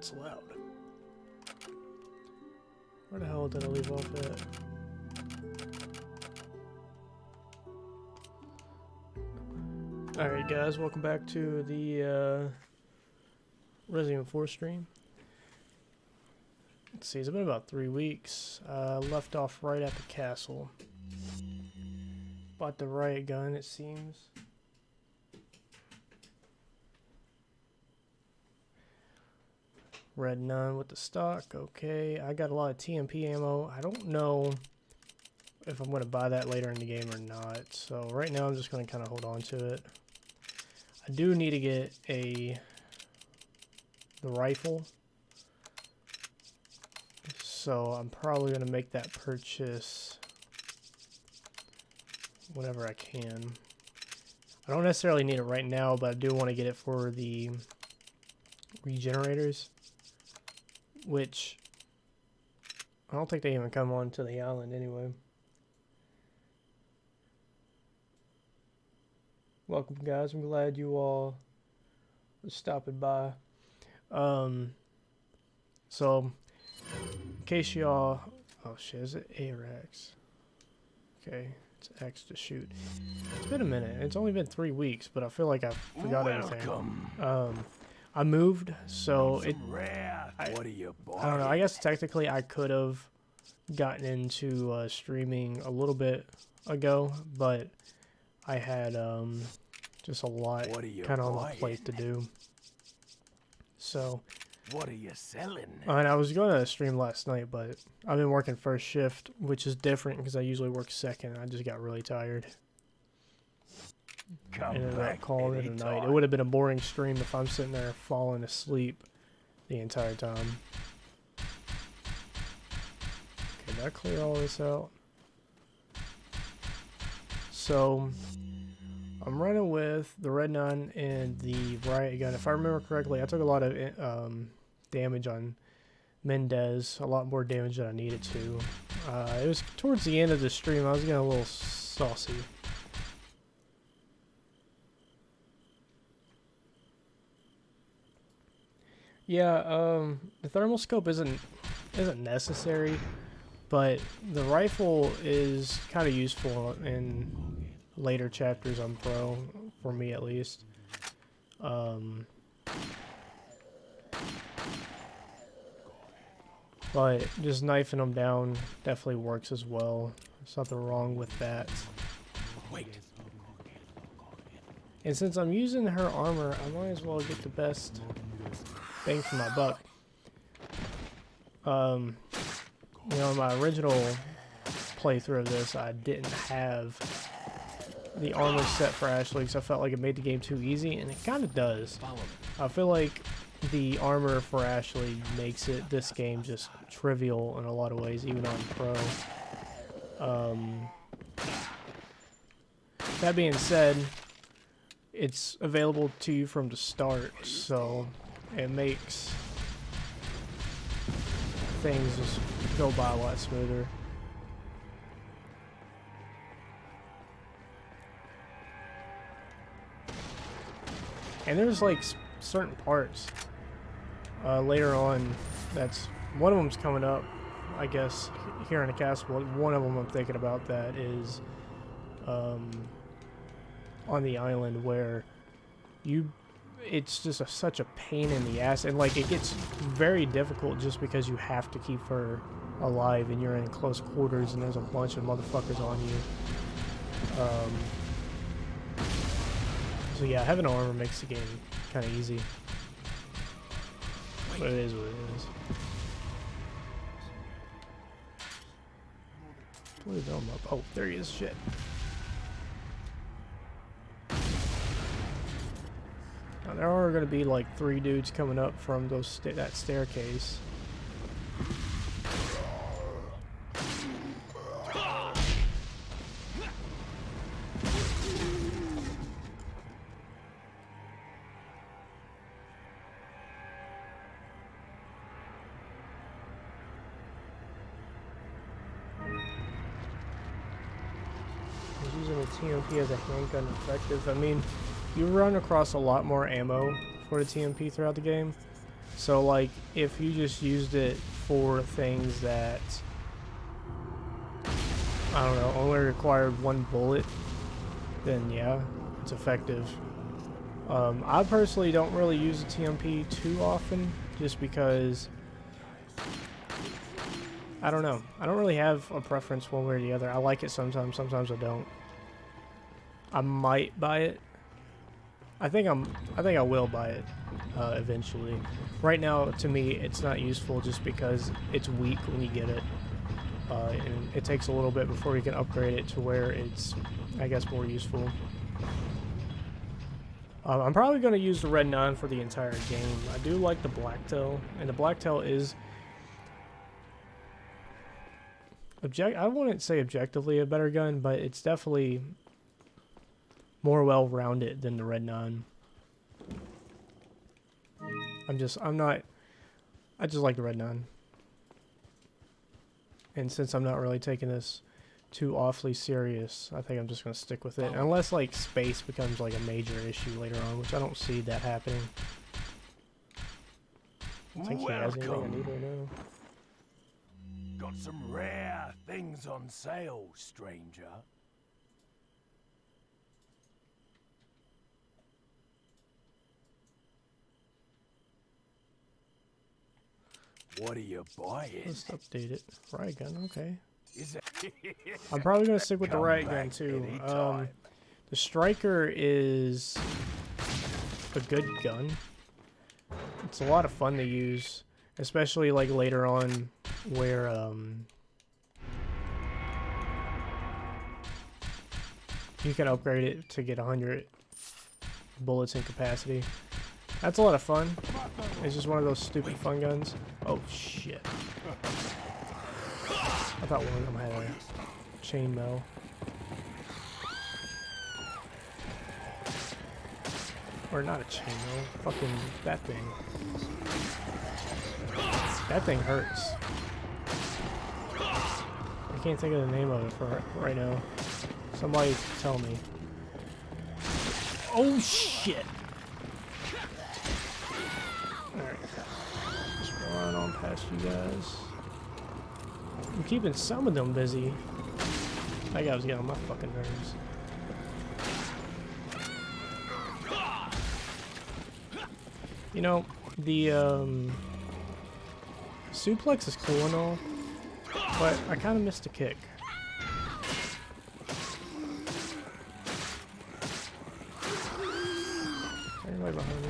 That's loud. Where the hell did I leave off at? Alright guys, welcome back to the Resident Evil 4 stream. Let's see, it's been about 3 weeks. Left off right at the castle. Bought the riot gun, it seems. Red none with the stock, okay. I got a lot of TMP ammo. I don't know if I'm going to buy that later in the game or not. So right now I'm just going to kind of hold on to it. I do need to get the rifle. So I'm probably going to make that purchase whenever I can. I don't necessarily need it right now, but I do want to get it for the regenerators, which I don't think they even come on to the island anyway. Welcome guys, I'm glad you all are stopping by. So in case y'all, oh shit, is it A or X? Okay, it's X to shoot. It's been a minute. It's only been 3 weeks, but I feel like I forgot everything. I moved, so I don't know. I guess technically I could have gotten into streaming a little bit ago, but I had just a lot kind of on the plate to do. So what are you selling? And I was going to stream last night, but I've been working first shift, which is different because I usually work second. I just got really tired. Ended up calling it a night. It would have been a boring stream if I'm sitting there falling asleep the entire time. Okay, did I clear all this out? So I'm running with the Red 9 and the riot gun. If I remember correctly, I took a lot of damage on Mendez, a lot more damage than I needed to. It was towards the end of the stream. I was getting a little saucy. Yeah, the thermal scope isn't necessary, but the rifle is kind of useful in later chapters on Pro, for me at least. But just knifing them down definitely works as well. There's nothing wrong with that. Wait. And since I'm using her armor, I might as well get the best bang for my buck. You know, in my original playthrough of this, I didn't have the armor set for Ashley because I felt like it made the game too easy, and it kind of does. I feel like the armor for Ashley makes this game just trivial in a lot of ways, even on Pro. That being said, it's available to you from the start, so it makes things just go by a lot smoother. And there's like certain parts later on, that's one of them's coming up, I guess, here in the castle. One of them I'm thinking about that is on the island where it's just such a pain in the ass, and like it gets very difficult just because you have to keep her alive and you're in close quarters and there's a bunch of motherfuckers on you. So yeah, having armor makes the game kind of easy. But it is what it is. What is him up? Oh, there he is. Shit. Now there are going to be like 3 dudes coming up from that staircase. Using the TMP as a handgun effective. I mean, you run across a lot more ammo for the TMP throughout the game, So like if you just used it for things that, I don't know, only required one bullet, then yeah, it's effective. I personally don't really use the TMP too often, just because, I don't know. I don't really have a preference one way or the other. I like it sometimes, sometimes I don't. I might buy it. I think I will buy it eventually. Right now, to me, it's not useful just because it's weak when you get it. And it takes a little bit before you can upgrade it to where it's, I guess, more useful. I'm probably going to use the Red 9 for the entire game. I do like the Blacktail, and the Blacktail is I wouldn't say objectively a better gun, but it's definitely more well-rounded than the Red 9. I just like the Red 9. And since I'm not really taking this too awfully serious, I think I'm just going to stick with it. Unless, like, space becomes, like, a major issue later on, which I don't see that happening. I think he has anything I need right now. Got some rare things on sale, stranger. What are you buying? Let's update it. Riot gun, okay. Is it? I'm probably going to stick with the Come riot gun, back too. anytime. The striker is a good gun. It's a lot of fun to use, especially like later on where you can upgrade it to get 100 bullets in capacity. That's a lot of fun. It's just one of those stupid fun guns. Oh shit. I thought one of them had a chainmail. Or not a chainmail. Fucking that thing. That thing hurts. I can't think of the name of it for right now. Somebody tell me. Oh shit! Alright. Just run on past you guys. I'm keeping some of them busy. That guy was getting on my fucking nerves. You know, the suplex is cool and all, but I kind of missed the kick. Anybody behind me?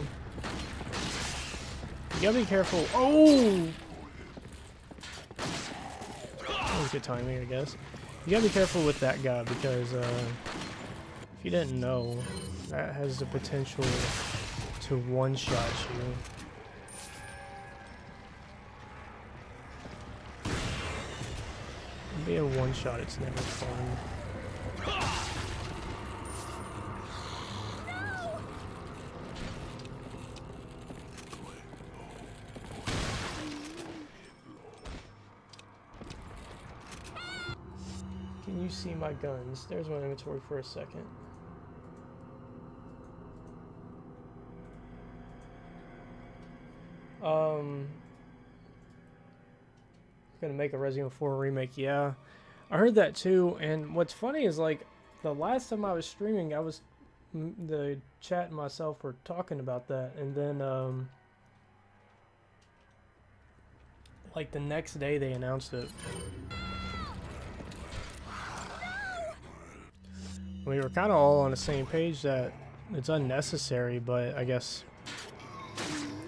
You gotta be careful. Oh! That was good timing, I guess. You gotta be careful with that guy because if you didn't know, that has the potential to one-shot you. Being one-shot, it's never fun. Can you see my guns? There's my inventory for a second. Gonna make a Resident Evil 4 remake, yeah. I heard that too, and what's funny is, like, the last time I was streaming, the chat and myself were talking about that, and then, like, the next day they announced it. We were kind of all on the same page that it's unnecessary, but I guess,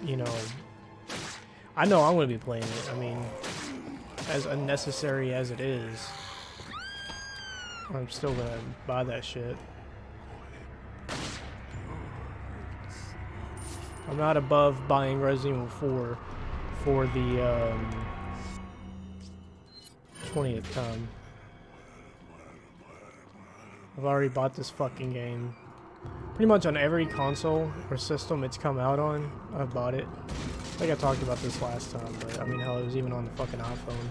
you know I'm going to be playing it. I mean, as unnecessary as it is, I'm still going to buy that shit. I'm not above buying Resident Evil 4 for the 20th time. I've already bought this fucking game. Pretty much on every console or system it's come out on, I've bought it. I think I talked about this last time, but I mean, hell, it was even on the fucking iPhone.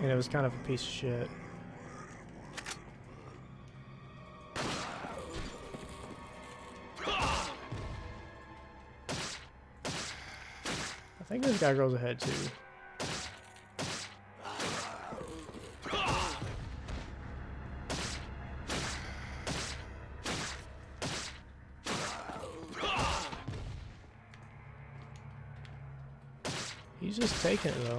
And it was kind of a piece of shit. this guy grows a head too. He's just taking it though.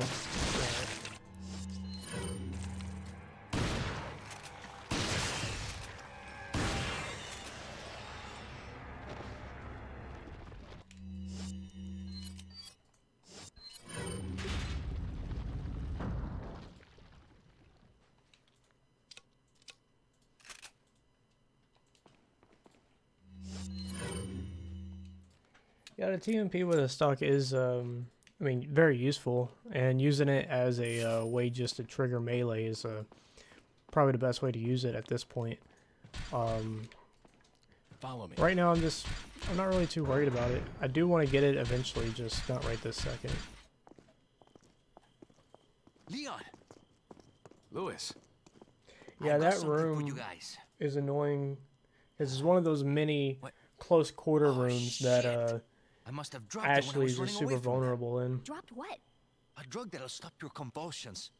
Yeah, the TMP with a stock is, I mean, very useful, and using it as a way just to trigger melee is probably the best way to use it at this point. Follow me. Right now, I'm not really too worried about it. I do want to get it eventually, just not right this second. Leon. Louis. Yeah, that room is annoying because it's one of those mini close quarter rooms that I must have dropped Ashley is just super vulnerable in. Dropped what? A drug that'll stop your convulsions.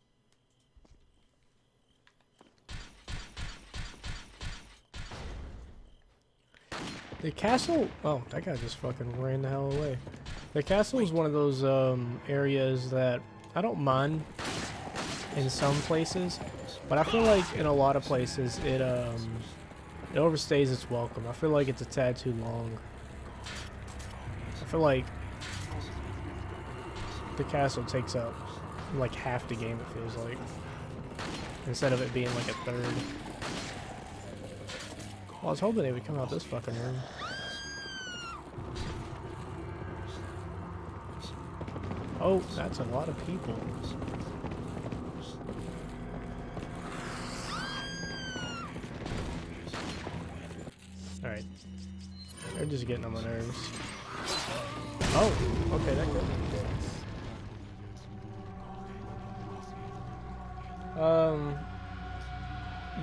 The castle... Oh, that guy just fucking ran the hell away. The castle is one of those areas that I don't mind in some places, but I feel like in a lot of places it overstays its welcome. I feel like it's a tad too long. I feel like the castle takes up like half the game, it feels like, instead of it being like a third. Well, I was hoping they would come out this fucking room. Oh, that's a lot of people. Alright. They're just getting on my nerves. Oh, okay, that good.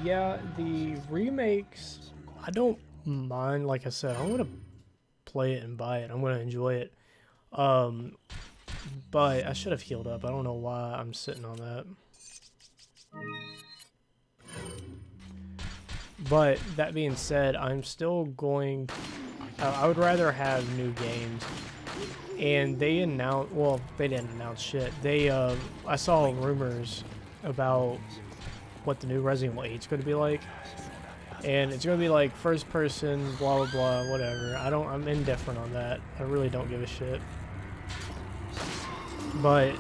Yeah, the remakes, I don't mind. Like I said, I'm gonna play it and buy it. I'm gonna enjoy it. But I should have healed up. I don't know why I'm sitting on that. But that being said, I'm still going... I would rather have new games. And they announced... Well, they didn't announce shit. They, I saw rumors about what the new Resident Evil 8 is going to be like. And it's going to be like first person, blah, blah, blah, whatever. I'm indifferent on that. I really don't give a shit. But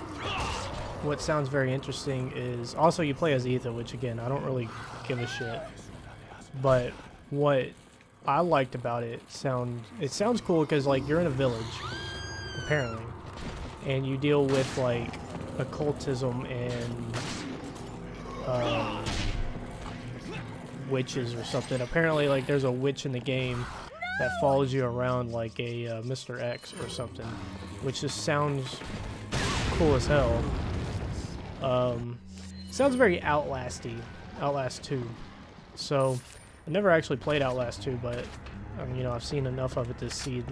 what sounds very interesting is... Also, you play as Ethan, which, again, I don't really give a shit. But what I liked about it sounds cool because, like, you're in a village, apparently, and you deal with, like, occultism and witches or something. Apparently, like, there's a witch in the game that follows you around like a Mr. X or something, which just sounds cool as hell. Sounds very Outlast-y, Outlast 2. So, I never actually played Outlast 2, but you know, I've seen enough of it to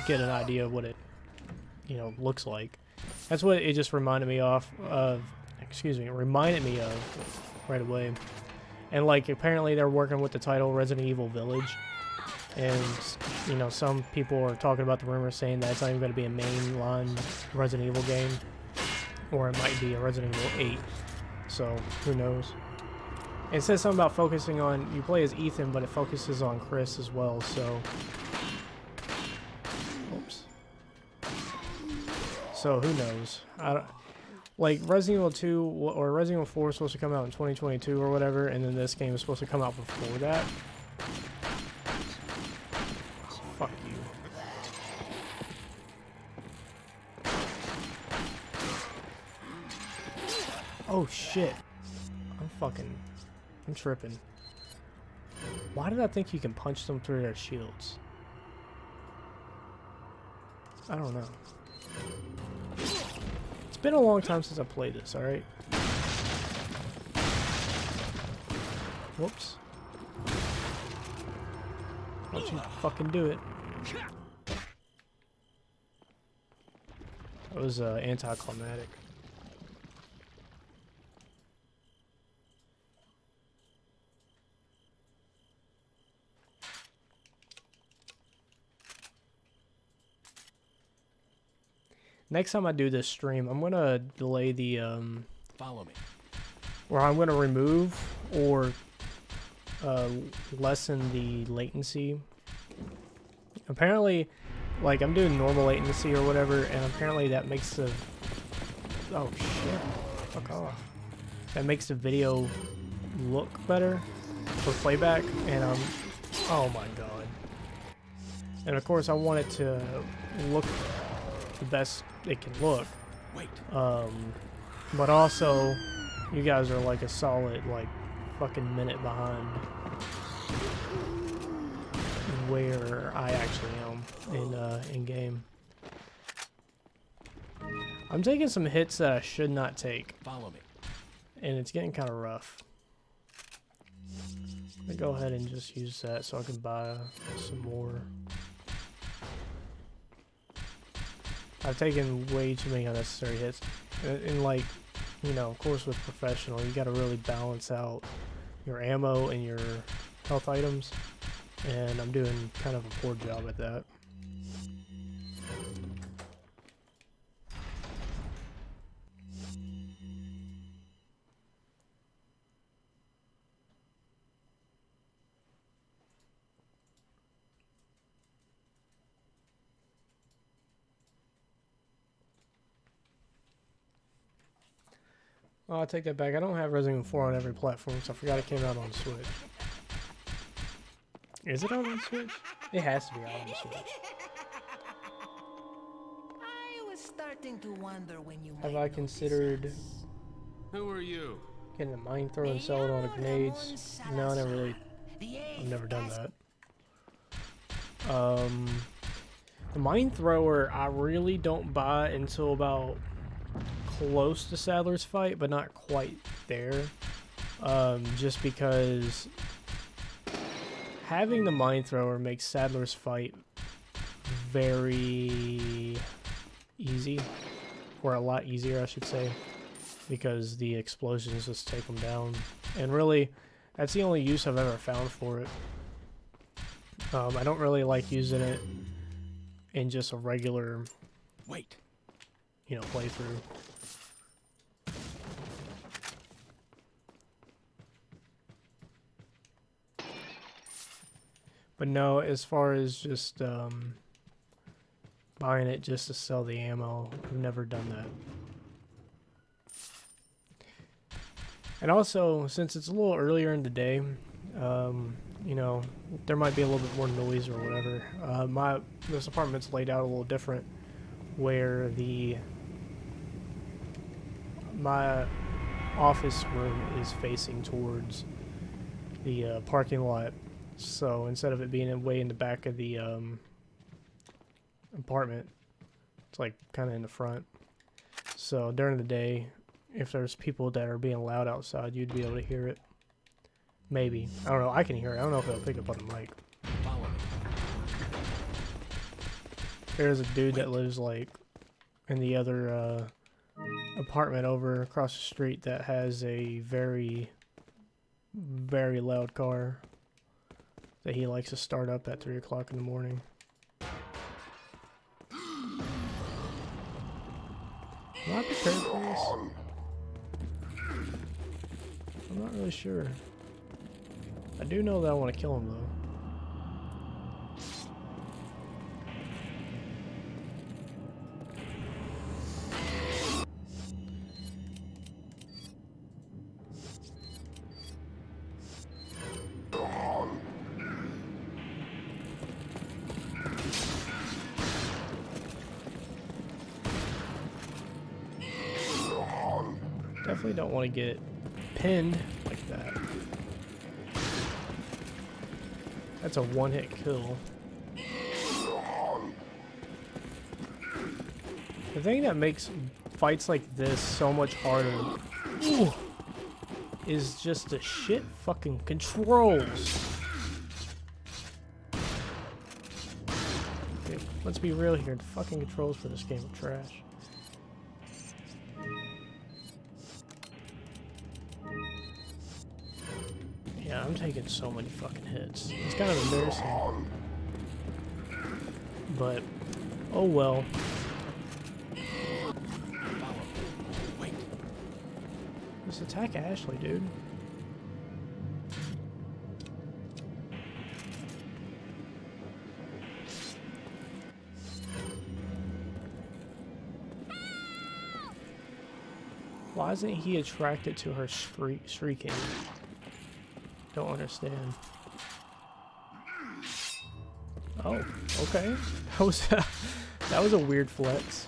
get an idea of what it, you know, looks like. That's what it just reminded me of. Reminded me of right away. And like, apparently they're working with the title Resident Evil Village, and you know, some people are talking about the rumor saying that it's not even going to be a mainline Resident Evil game, or it might be a Resident Evil 8. So who knows? It says something about focusing on, you play as Ethan, but it focuses on Chris as well, so... Oops. So, who knows? Like, Resident Evil 2 or Resident Evil 4 is supposed to come out in 2022 or whatever, and then this game is supposed to come out before that. Fuck you. Oh, shit. I'm tripping. Why did I think you can punch them through their shields? I don't know. It's been a long time since I played this, alright? Whoops. Don't you fucking do it. It was anticlimactic. Next time I do this stream, I'm gonna delay the Follow me. where I'm gonna remove or lessen the latency. Apparently, like I'm doing normal latency or whatever, and apparently that makes the oh shit, fuck off. That makes the video look better for playback, and oh my god. And of course, I want it to look the best it can look. Wait. But also, you guys are like a solid like fucking minute behind where I actually am in game. I'm taking some hits that I should not take, Follow me. and it's getting kind of rough. I'm gonna go ahead and just use that so I can buy some more. I've taken way too many unnecessary hits, and like, you know, of course with professional, you got to really balance out your ammo and your health items, and I'm doing kind of a poor job at that. Oh, I'll take that back. I don't have Resident Evil 4 on every platform, so I forgot it came out on Switch. Is it out on Switch? It has to be out on Switch. I was starting to wonder when you Have might I notice considered us. Who are you? getting a mine thrower and selling all the grenades? No, I never really. I've never done that. The mine thrower I really don't buy until about close to Sadler's fight, but not quite there. Just because having the mine thrower makes Sadler's fight very easy, or a lot easier, I should say, because the explosions just take them down. And really, that's the only use I've ever found for it. I don't really like using it in just a regular, Wait. you know, playthrough. But no, as far as just buying it just to sell the ammo, I've never done that. And also, since it's a little earlier in the day, you know, there might be a little bit more noise or whatever. This apartment's laid out a little different, where my office room is facing towards the parking lot. So instead of it being way in the back of the apartment, it's like kind of in the front. So during the day, if there's people that are being loud outside, you'd be able to hear it. Maybe. I don't know. I can hear it. I don't know if it'll pick up on the mic. Follow me. There's a dude that lives like in the other apartment over across the street that has a very, very loud car that he likes to start up at 3 o'clock in the morning. Am I prepared for this? I'm not really sure. I do know that I want to kill him though. Definitely don't want to get pinned like that. That's a one-hit kill. The thing that makes fights like this so much harder is just the shit fucking controls. Okay, let's be real here. The fucking controls for this game are trash. Yeah, I'm taking so many fucking hits. It's kind of embarrassing. But, oh well. Follow me. Wait. Just attack Ashley, dude. Why isn't he attracted to her shrieking? Don't understand. Oh, okay. That was a weird flex.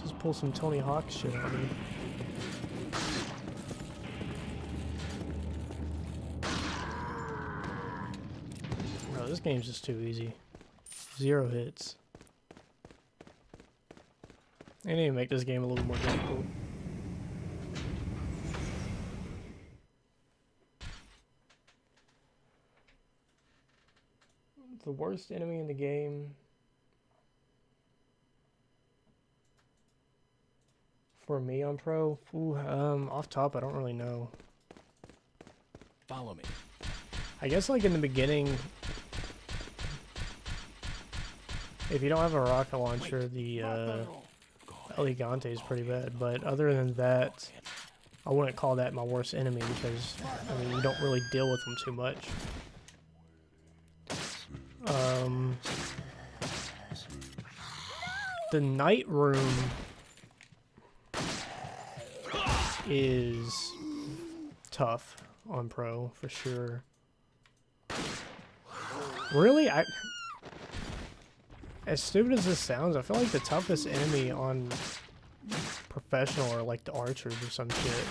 Just pull some Tony Hawk shit on me. Bro, this game's just too easy. 0 hits. They need to make this game a little more difficult. The worst enemy in the game for me on Pro? Ooh, off top, I don't really know. Follow me. I guess like in the beginning, if you don't have a rocket launcher, the Elegante is pretty bad. But other than that, I wouldn't call that my worst enemy because, I mean, you don't really deal with them too much. The night room is tough on Pro for sure. Really, as stupid as this sounds, I feel like the toughest enemy on Professional are like the archers or some shit.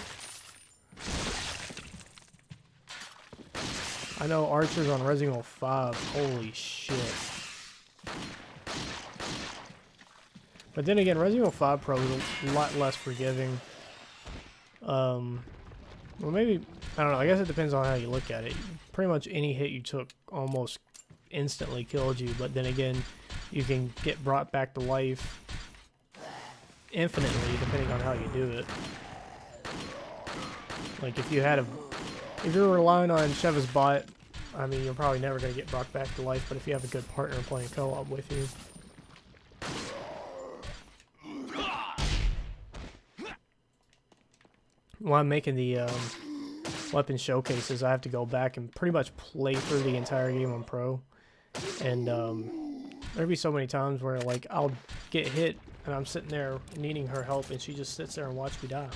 I know archers on Resident Evil 5, holy shit. But then again, Resident Evil 5 Pro is a lot less forgiving. Well, maybe, I don't know, I guess it depends on how you look at it. Pretty much any hit you took almost instantly killed you, but then again, you can get brought back to life infinitely depending on how you do it. Like if you're relying on Sheva's bot, I mean, you're probably never going to get brought back to life, but if you have a good partner playing co-op with you. While I'm making the weapon showcases, I have to go back and pretty much play through the entire game on Pro. And there'll be so many times where like I'll get hit and I'm sitting there needing her help and she just sits there and watches me die.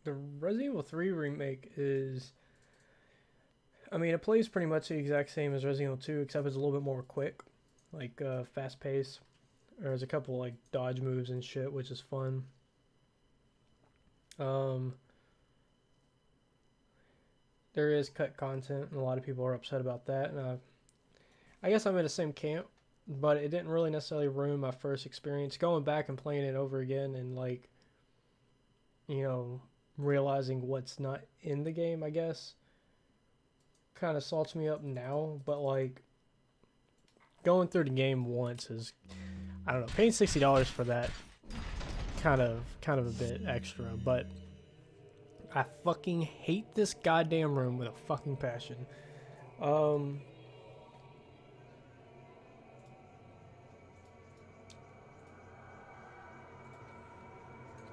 The Resident Evil 3 remake is, I mean, it plays pretty much the exact same as Resident Evil 2, except it's a little bit more quick, like fast pace. There's a couple like dodge moves and shit, which is fun. There is cut content, and a lot of people are upset about that. And I guess I'm in the same camp, but it didn't really necessarily ruin my first experience. Going back and playing it over again and like, you know, realizing what's not in the game, I guess, kind of salts me up now. But like, going through the game once is, I don't know, paying $60 for that kind of a bit extra. But I fucking hate this goddamn room with a fucking passion.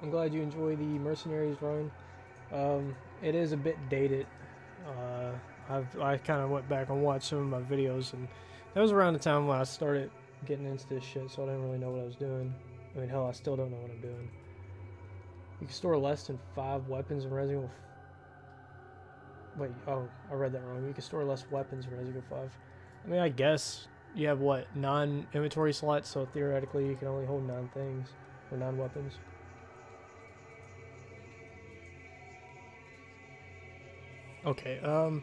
I'm glad you enjoy the Mercenaries run. It is a bit dated. I kind of went back and watched some of my videos, and that was around the time when I started getting into this shit, so I didn't really know what I was doing. I mean, hell, I still don't know what I'm doing. You can store less than 5 weapons in Resident Evil. Wait, oh, I read that wrong. You can store less weapons in Resident Evil 5. I mean, I guess you have what, 9 inventory slots, so theoretically you can only hold 9 things or 9 weapons. Okay, alright.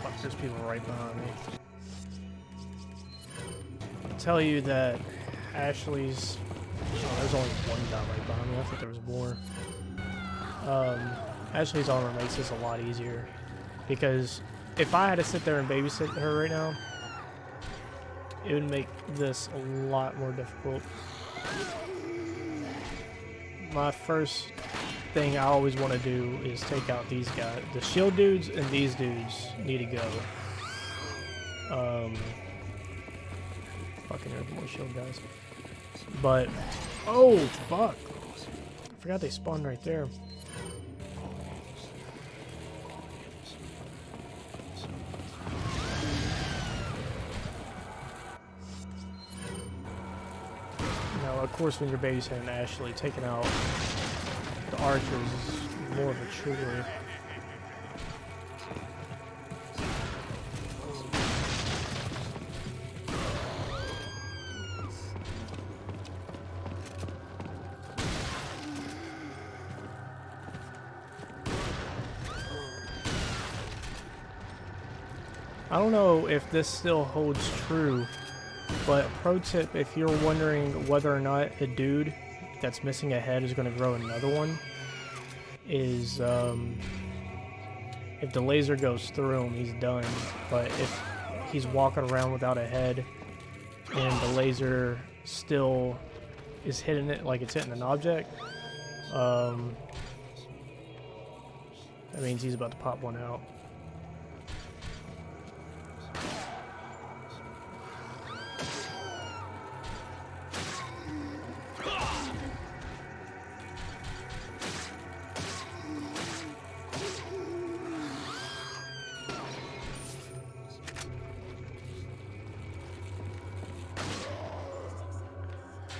Fuck, there's people right behind me. I'll tell you that Ashley's... Oh, there's only one guy right behind me. I thought there was more. Ashley's armor makes this a lot easier. Because if I had to sit there and babysit her right now, it would make this a lot more difficult. My first thing I always want to do is take out these guys. The shield dudes and these dudes need to go. Fucking there's more shield guys. But, oh, fuck. I forgot they spawned right there. Now, of course, when you're babysitting Ashley, taking out the archers is more of a trigger. I don't know if this still holds true, but pro tip, if you're wondering whether or not a dude that's missing a head is going to grow another one, is if the laser goes through him, he's done. But if he's walking around without a head and the laser still is hitting it like it's hitting an object, that means he's about to pop one out.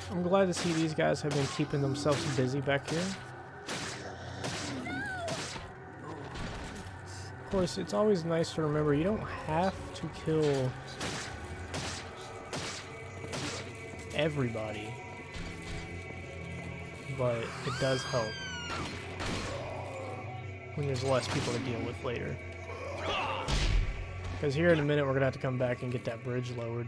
I'm glad to see these guys have been keeping themselves busy back here. Of course, it's always nice to remember you don't have to kill everybody, but it does help when there's less people to deal with later. Because here in a minute we're going to have to come back and get that bridge lowered.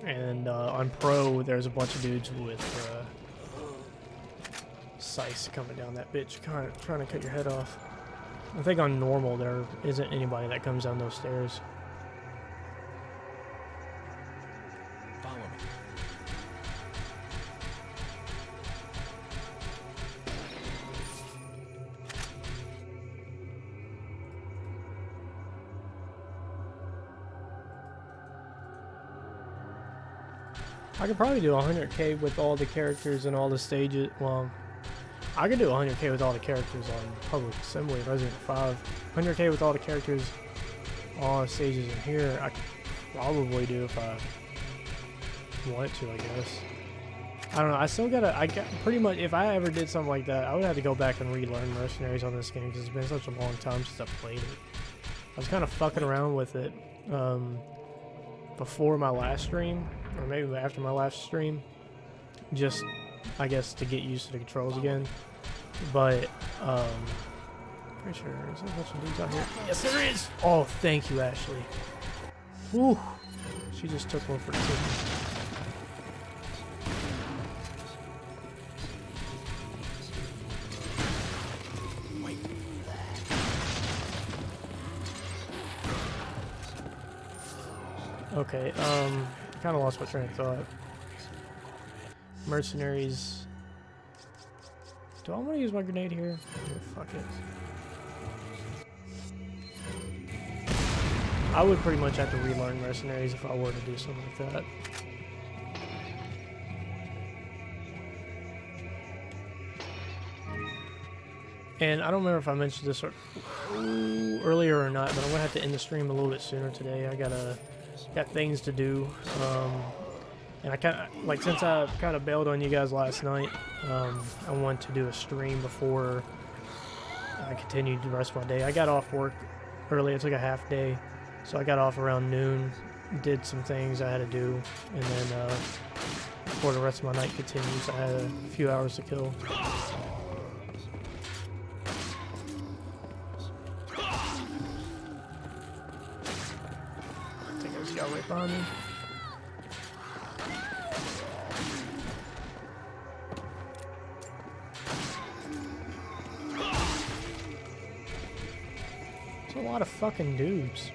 And on pro, there's a bunch of dudes with scythes coming down that bitch, kind of trying to cut your head off. I think on normal, there isn't anybody that comes down those stairs. Follow me. I could probably do 100k with all the characters and all the stages. Well, I could do 100k with all the characters on Public Assembly Resident 5. 100k with all the characters on stages in here. I could probably do if I wanted to, I guess. I don't know. I still gotta. I got pretty much. If I ever did something like that, I would have to go back and relearn Mercenaries on this game because it's been such a long time since I played it. I was kind of fucking around with it before my last stream, or maybe after my last stream, just I guess to get used to the controls again. But pretty sure there's a bunch of dudes out here. Yes, there is. Oh, thank you, Ashley. Whew. She just took one for the team. Okay, kind of lost my train of thought. Mercenaries. Do I want to use my grenade here? Yeah, fuck it. I would pretty much have to relearn Mercenaries if I were to do something like that. And I don't remember if I mentioned this earlier or not, but I'm gonna have to end the stream a little bit sooner today. I got things to do, and I kind of like, since I kind of bailed on you guys last night, I want to do a stream before I continued the rest of my day. I got off work early. I took a half day, so I got off around noon, did some things I had to do, and then before the rest of my night continues, I had a few hours to kill. Right behind me. There's a lot of fucking dudes.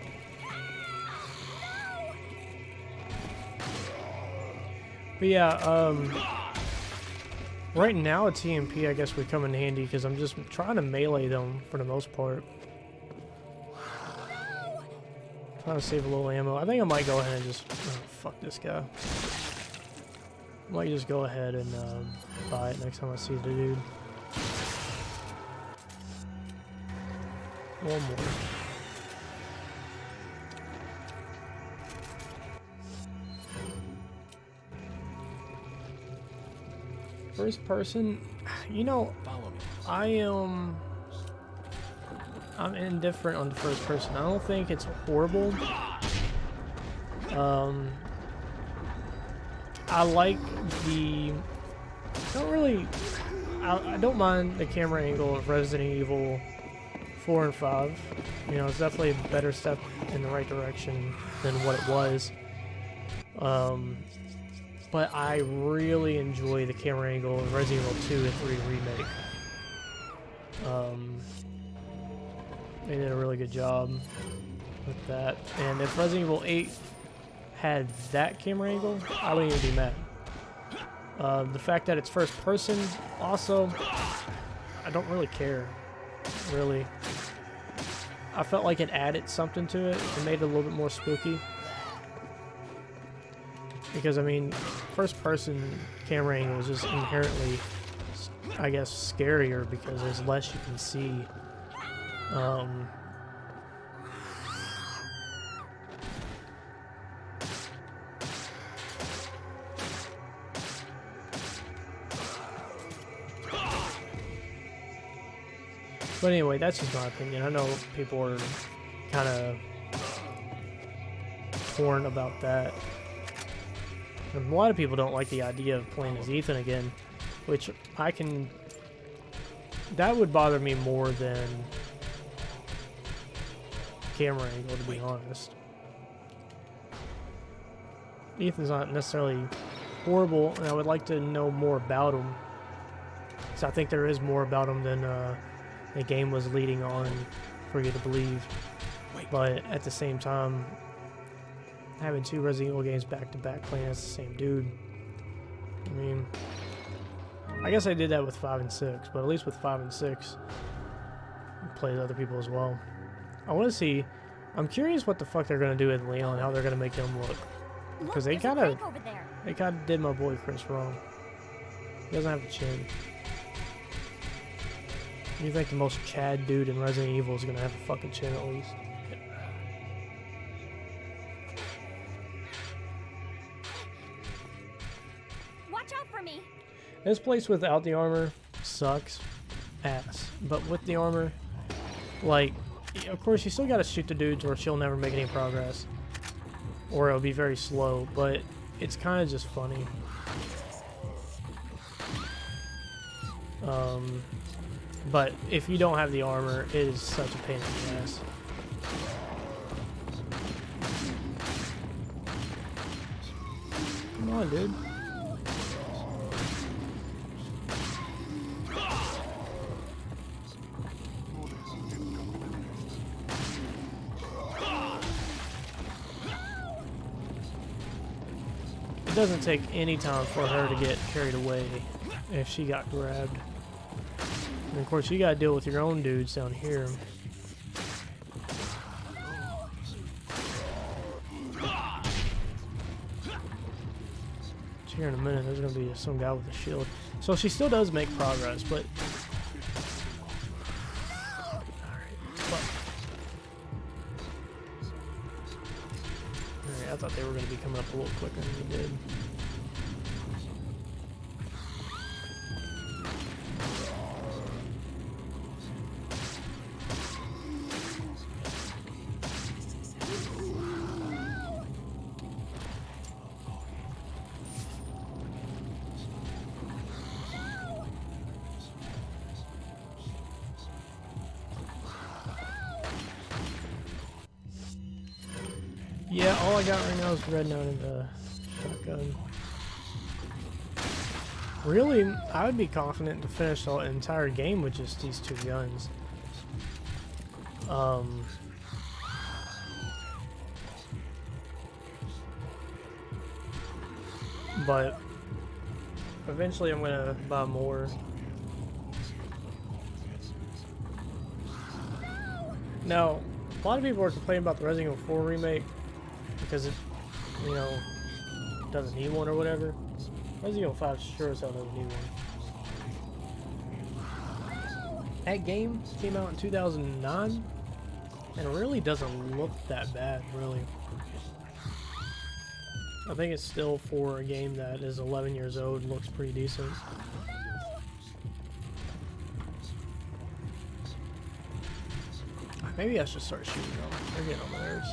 But yeah, right now a TMP I guess would come in handy because I'm just trying to melee them for the most part. Trying to save a little ammo. I think I might go ahead and just... Oh, fuck this guy. I might just go ahead and buy it next time I see the dude. One more. First person... You know, Follow me. I'm indifferent on the first person. I don't think it's horrible. I like the... I don't mind the camera angle of Resident Evil 4 and 5. You know, it's definitely a better step in the right direction than what it was. But I really enjoy the camera angle in Resident Evil 2 and 3 Remake. They did a really good job with that. And if Resident Evil 8 had that camera angle, I wouldn't even be mad. The fact that it's first person, also, I don't really care, really. I felt like it added something to it. It made it a little bit more spooky. Because, I mean, first person camera angle is just inherently, I guess, scarier because there's less you can see. But anyway, that's just my opinion. I know people are kind of torn about that. And a lot of people don't like the idea of playing as Ethan again, which I can... That would bother me more than camera angle, to be honest. Ethan's not necessarily horrible, and I would like to know more about him. So I think there is more about him than the game was leading on for you to believe. But at the same time, having two Resident Evil games back to back playing as the same dude, I mean, I guess I did that with 5 and 6, but at least with 5 and 6, I played other people as well. I want to see, I'm curious what the fuck they're going to do with Leon, how they're going to make him look. Because they kind of did my boy Chris wrong. He doesn't have a chin. You think the most Chad dude in Resident Evil is going to have a fucking chin at least? Watch out for me. This place without the armor sucks ass. But with the armor, like, of course you still got to shoot the dudes or she'll never make any progress. Or it'll be very slow, but it's kind of just funny. But if you don't have the armor, it is such a pain in the ass. Come on, dude. It doesn't take any time for her to get carried away if she got grabbed. And of course, you gotta deal with your own dudes down here. here in a minute. There's gonna be some guy with a shield. So she still does make progress, but Alright, I thought they were gonna be coming up a little quicker than they did. Yeah, all I got right now is red note and the shotgun. Really, I would be confident to finish the entire game with just these two guns. But eventually I'm gonna buy more. Now, a lot of people are complaining about the Resident Evil 4 remake because it, you know, doesn't need one or whatever. Resident Evil 5 sure as hell doesn't need one. That game came out in 2009 and it really doesn't look that bad, really. I think it's still, for a game that is 11 years old, looks pretty decent. Maybe I should start shooting them. They're getting on my nerves.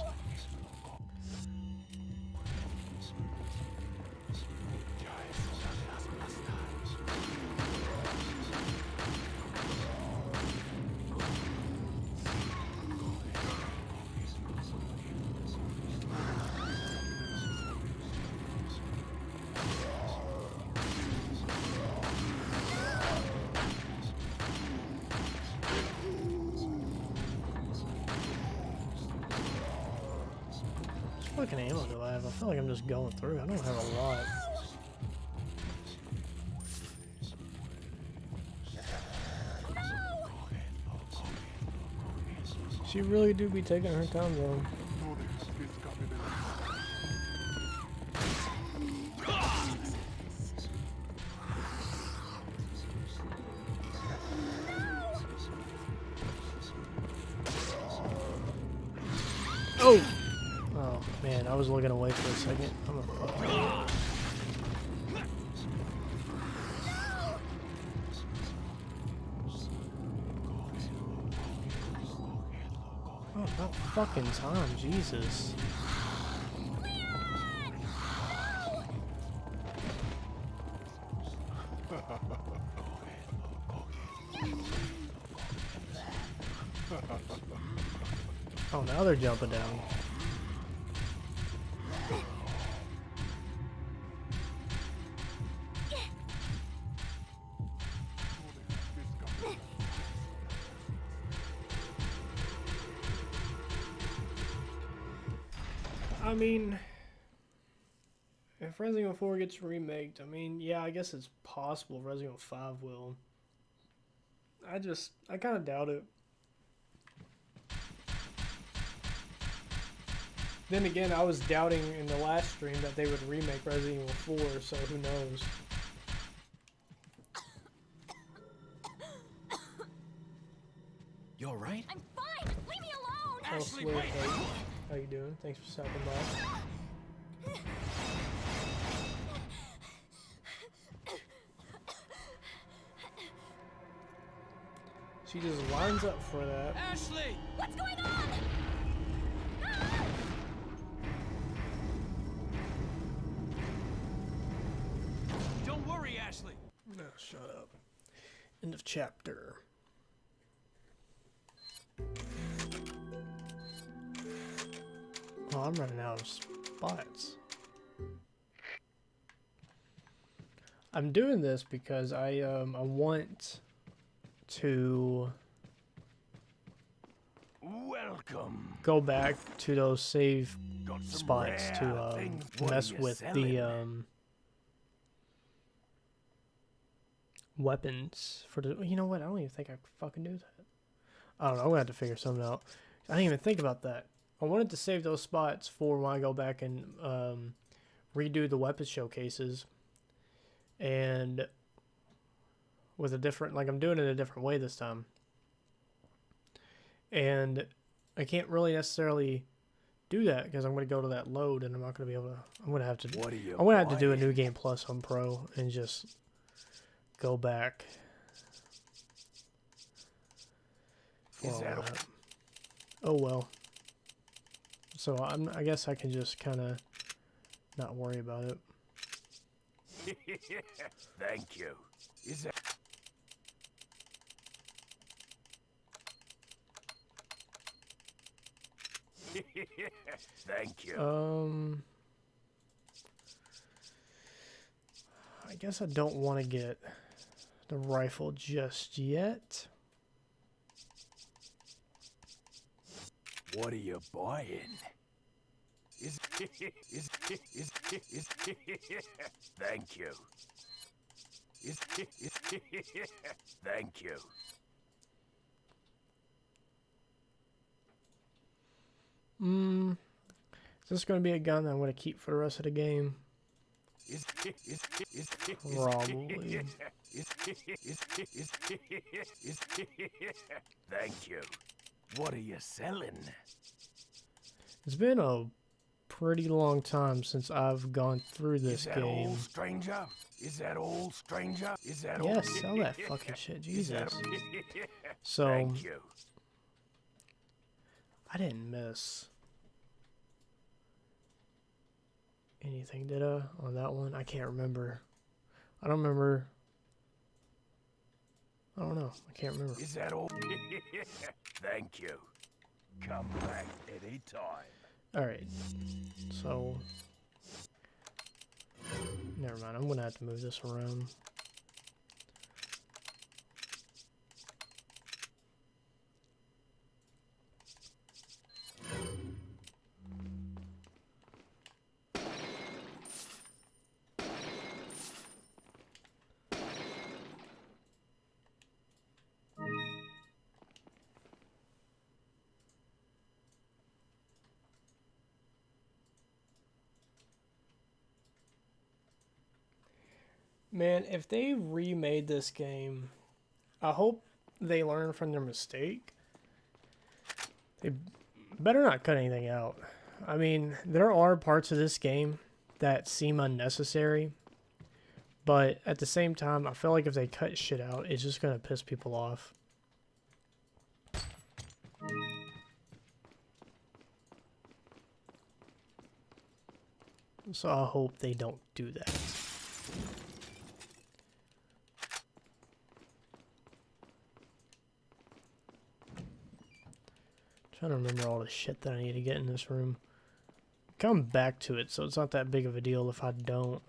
What fucking ammo do I have? I feel like I'm just going through. I don't have a lot. She really do be taking her time though. Oh! Oh man, I was looking away for a second. I'm gonna fuck that. Oh, about fucking time, Jesus. Oh, now they're jumping down. I mean, if Resident Evil 4 gets remaked, I mean, yeah, I guess it's possible Resident Evil 5 will. I kind of doubt it. Then again, I was doubting in the last stream that they would remake Resident Evil 4, so who knows. You alright? I'm fine. Leave me alone. Ashley, Swear, wait! hey, how you doing? Thanks for stopping by. She just lines up for that. Ashley! What's going on? Don't worry, Ashley. No, shut up. End of chapter. Oh, I'm running out of spots. I'm doing this because I want to Welcome. go back to those save Got some spots rare to things. What are mess you with selling? the weapons for the. You know what? I don't even think I could fucking do that. I don't know. I'm gonna have to figure something out. I didn't even think about that. I wanted to save those spots for when I go back and redo the weapon showcases and with a different, like I'm doing it a different way this time. And I can't really necessarily do that because I'm going to go to that load and I'm not going to be able to, I'm going to have to do a new game plus on Pro and just go back for all that. Oh well. So I guess I can just kind of not worry about it. Thank you. Is that... Thank you. I guess I don't want to get the rifle just yet. What are you buying? Thank you. Thank you. Is this going to be a gun that I'm going to keep for the rest of the game? Probably. Thank you. What are you selling? It's been a pretty long time since I've gone through this Is that game. all, stranger? Is that all, stranger? Is that all? Yeah, sell that fucking shit, Jesus. So, Thank you. I didn't miss anything, did I, on that one? I can't remember. I don't remember. I don't know. I can't remember. Is that all? Thank you. Come back anytime. Alright. So, never mind. I'm going to have to move this around. Man, if they remade this game, I hope they learn from their mistake. They better not cut anything out. I mean, there are parts of this game that seem unnecessary, but at the same time, I feel like if they cut shit out, it's just gonna piss people off. So I hope they don't do that. Trying to remember all the shit that I need to get in this room. Come back to it, so it's not that big of a deal if I don't.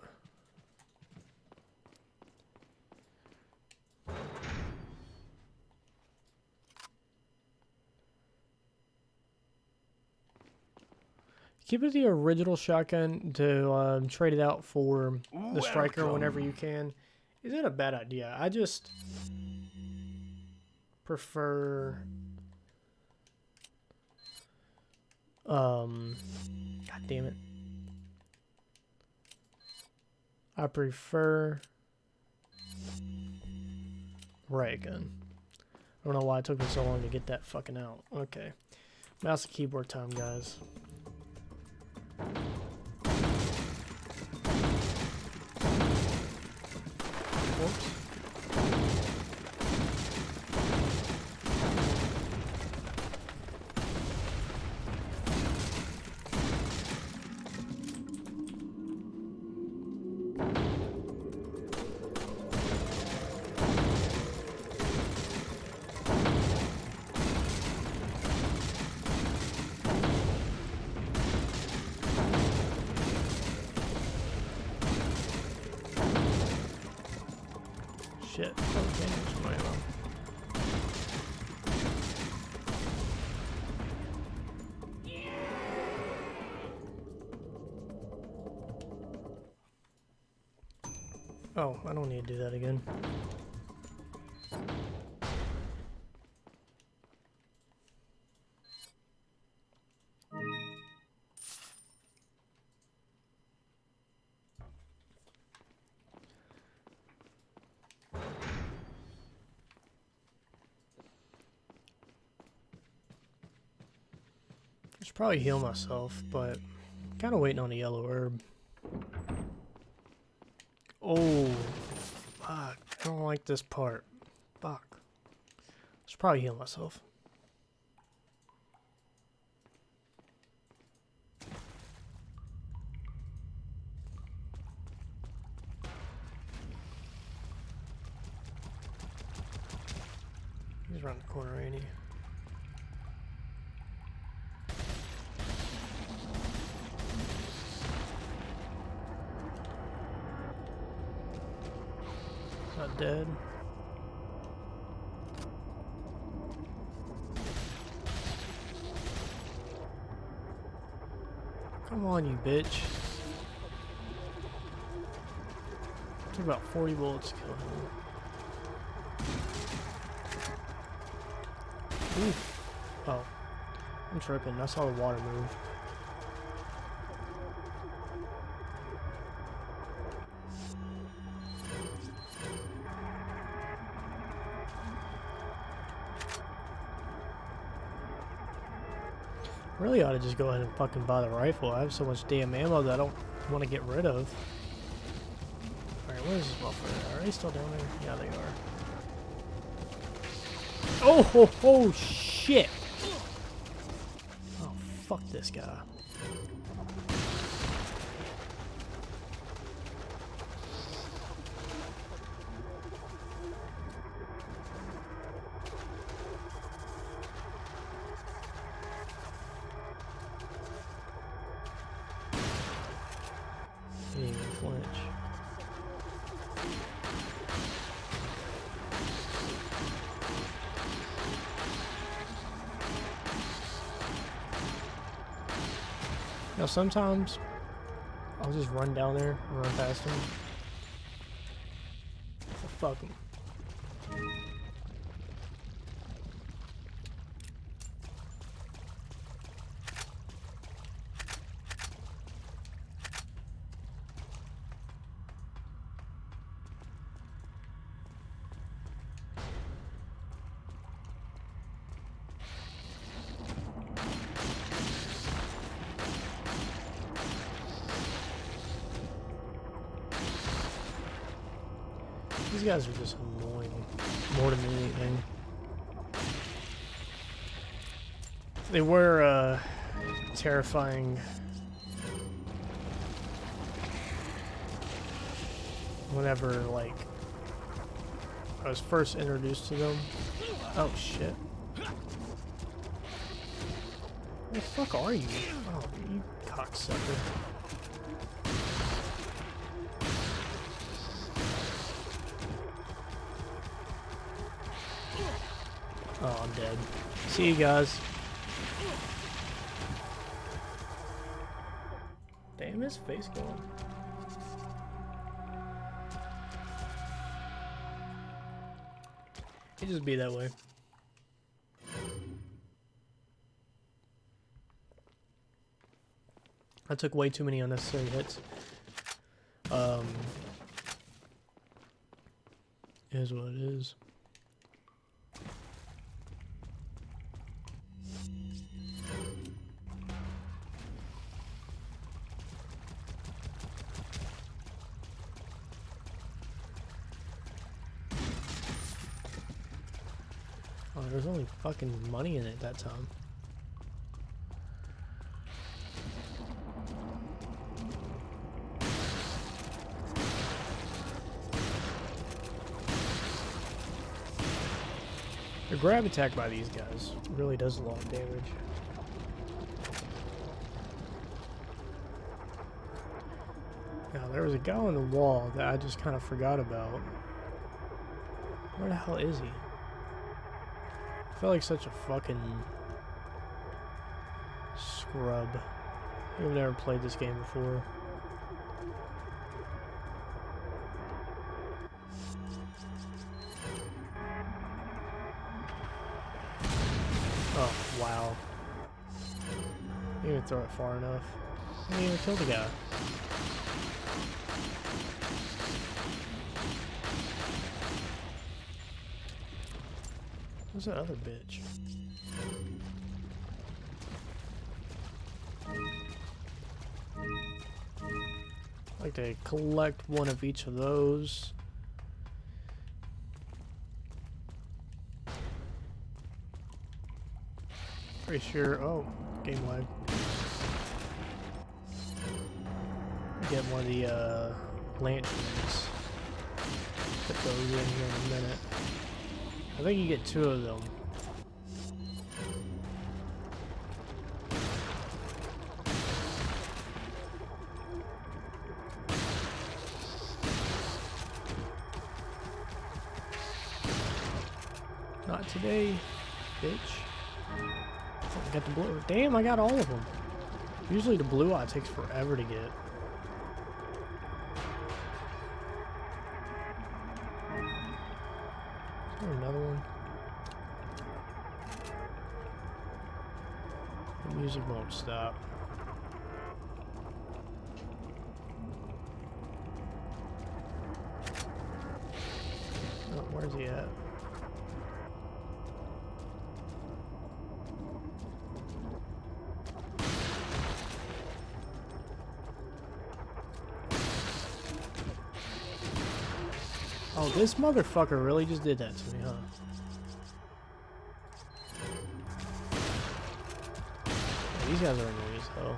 Keep it the original shotgun to trade it out for the striker whenever you can. Isn't a bad idea. I just prefer... God damn it. I prefer ray gun. I don't know why it took me so long to get that fucking out. Okay. Mouse and keyboard time, guys. Whoops. Shit. Okay, there's my ammo. Oh, I don't need to do that again. should probably heal myself, but kind of waiting on a yellow herb. Oh, fuck. I don't like this part. Fuck. Should probably heal myself. He's around the corner, ain't he? Not dead. Come on, you bitch. Took about 40 bullets to kill him. Ooh. Oh. I'm tripping. I saw the water move. Really ought to just go ahead and fucking buy the rifle. I have so much damn ammo that I don't want to get rid of. Alright, where is this motherfucker? Are they still down there? Yeah, they are. Oh, ho, ho, shit! Oh, fuck this guy. He didn't even flinch. Now sometimes I'll just run down there and run past him. Oh, fuck him. These guys are just annoying more than anything. They were terrifying whenever, like, I was first introduced to them. Oh shit. Where the fuck are you? Oh, you cocksucker. Oh, I'm dead. See you guys. Damn, his face going. It just be that way. I took way too many unnecessary hits. It is what it is. Oh, there's only fucking money in it that time. The grab attack by these guys really does a lot of damage. Now, there was a guy on the wall that I just kind of forgot about. Where the hell is he? I feel like such a fucking scrub. I've never played this game before. Oh, wow. Didn't even throw it far enough. Didn't even kill the guy. Where's that other bitch? I'd like to collect one of each of those. Pretty sure. Oh, game lag. Get one of the lanterns. Put those in here in a minute. I think you get 2 of them. Not today, bitch. Oh, I got the blue. Damn, I got all of them. Usually the blue eye takes forever to get. Is there another one? The music won't stop. Oh, where's he at? Oh, this motherfucker really just did that to me, huh? Yeah, these guys are enemies, though.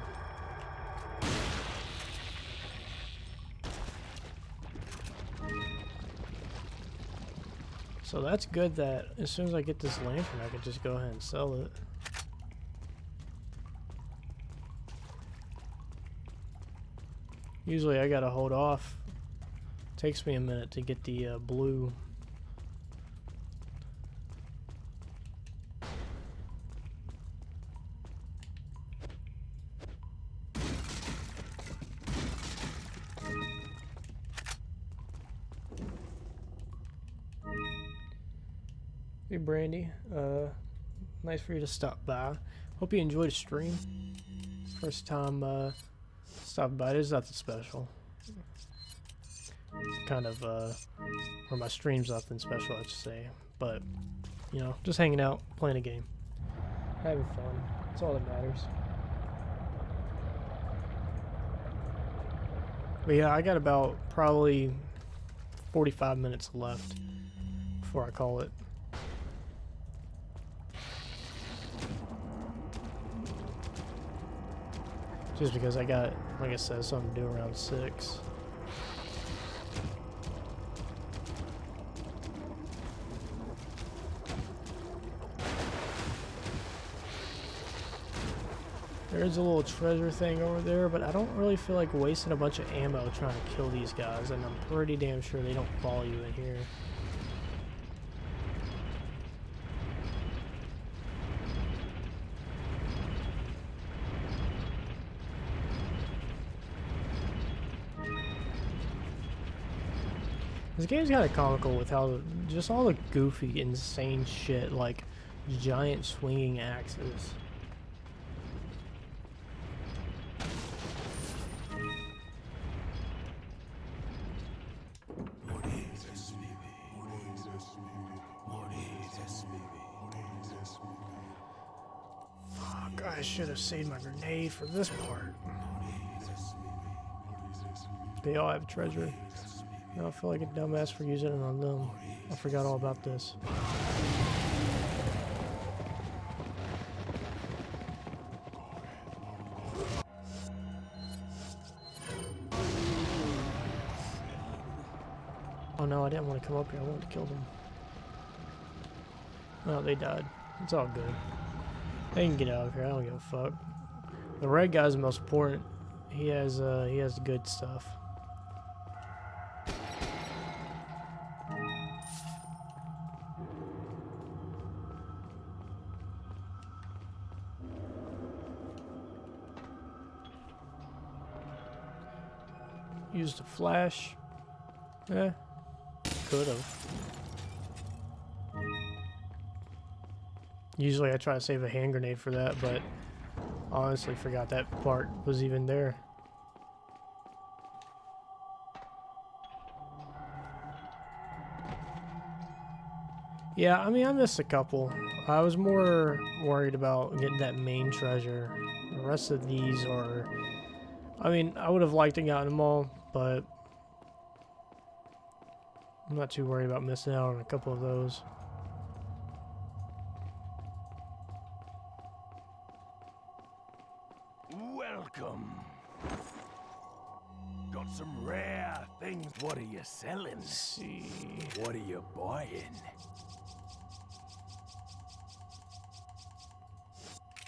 So that's good that as soon as I get this lantern, I can just go ahead and sell it. Usually I gotta hold off. Takes me a minute to get the blue. Hey Brandy, nice for you to stop by. Hope you enjoyed the stream. First time stopping by. There's nothing special. Kind of or my stream's nothing special, I should say, but you know, just hanging out, playing a game, having fun. That's all that matters. But yeah, I got about probably 45 minutes left before I call it. Just because I got, like I said, something to do around 6. There's a little treasure thing over there, but I don't really feel like wasting a bunch of ammo trying to kill these guys, and I'm pretty damn sure they don't follow you in here. This game's kind of comical with how just all the goofy, insane shit, like giant swinging axes. Fuck, I should have saved my grenade for this part. They all have treasure. I don't feel like a dumbass for using it on them. I forgot all about this. Oh no, I didn't want to come up here. I wanted to kill them. Oh, they died. It's all good. They can get out of here. I don't give a fuck. The red guy's the most important. He has good stuff. Used a flash. Eh, could have. Usually I try to save a hand grenade for that, but honestly forgot that part was even there. Yeah, I mean, I missed a couple. I was more worried about getting that main treasure. The rest of these are... I mean, I would have liked to gotten them all, but I'm not too worried about missing out on a couple of those. Welcome. Got some rare things. What are you selling? Let's see. What are you buying?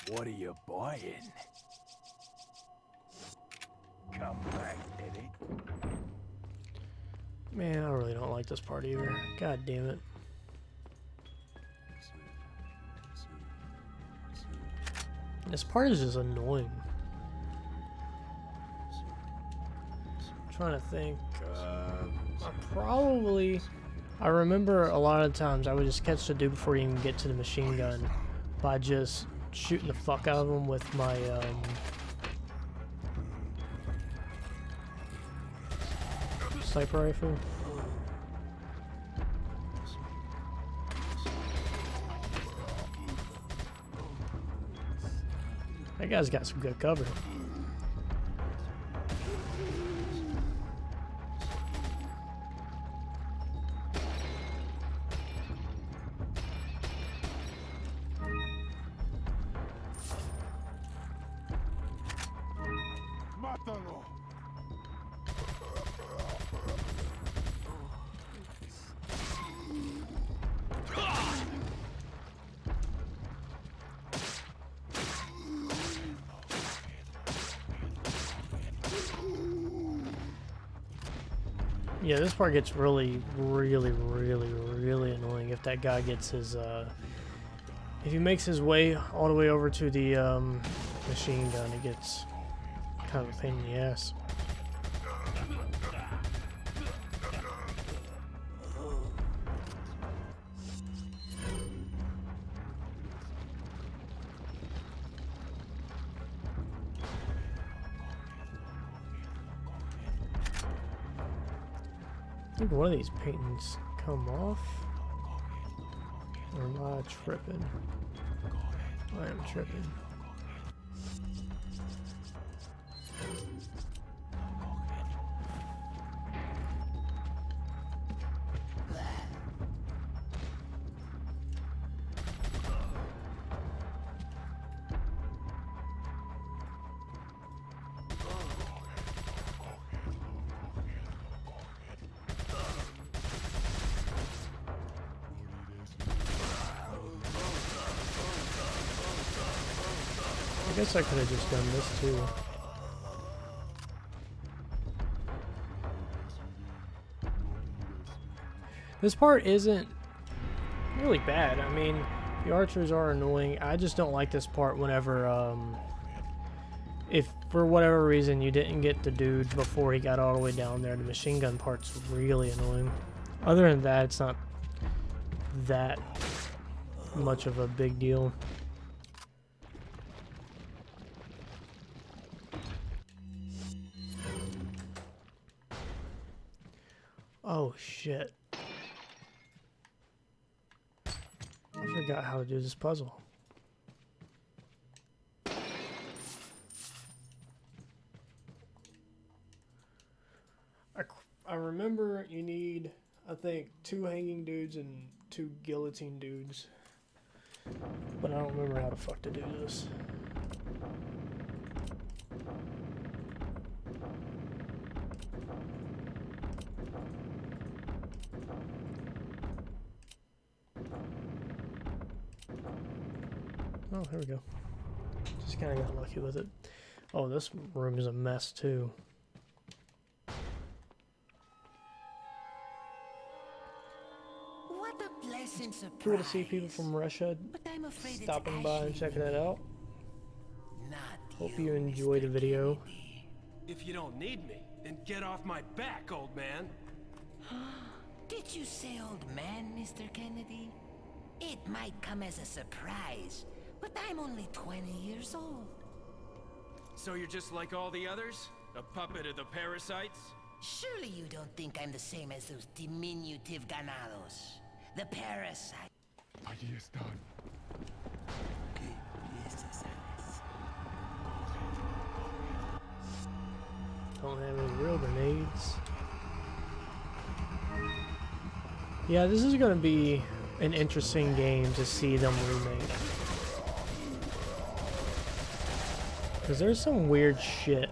What are you buying? Come back, Eddie. Man, I really don't like this part either. God damn it. This part is just annoying. I'm trying to think. I remember a lot of times I would just catch the dude before he even get to the machine gun by just shooting the fuck out of him with my sniper rifle. That guy's got some good cover. Mátalo. Yeah, this part gets really annoying if that guy gets his, if he makes his way all the way over to the, machine gun, it gets kind of a pain in the ass. I think one of these paintings come off. Or am I tripping? I am tripping. I guess I could have just done this too. This part isn't really bad. I mean, the archers are annoying. I just don't like this part whenever, if for whatever reason you didn't get the dude before he got all the way down there. The machine gun part's really annoying. Other than that, it's not that much of a big deal. Oh shit. I forgot how to do this puzzle. I remember you need, I think, 2 hanging dudes and 2 guillotine dudes. But I don't remember how the fuck to do this. Oh, here we go. Just kind of got lucky with it. Oh, this room is a mess too. What a pleasant surprise. Cool to see people from Russia But I'm afraid it's stopping by and actually checking it out. not Hope you enjoy the video. Kennedy. If you don't need me, then get off my back, old man. Did you say old man, Mr. Kennedy? It might come as a surprise, but I'm only 20 years old. So you're just like all the others? A puppet of the parasites? Surely you don't think I'm the same as those diminutive ganados. The parasite. Allí están. Don't have any real grenades. Yeah, this is gonna be an interesting game to see them remake. Because there's some weird shit.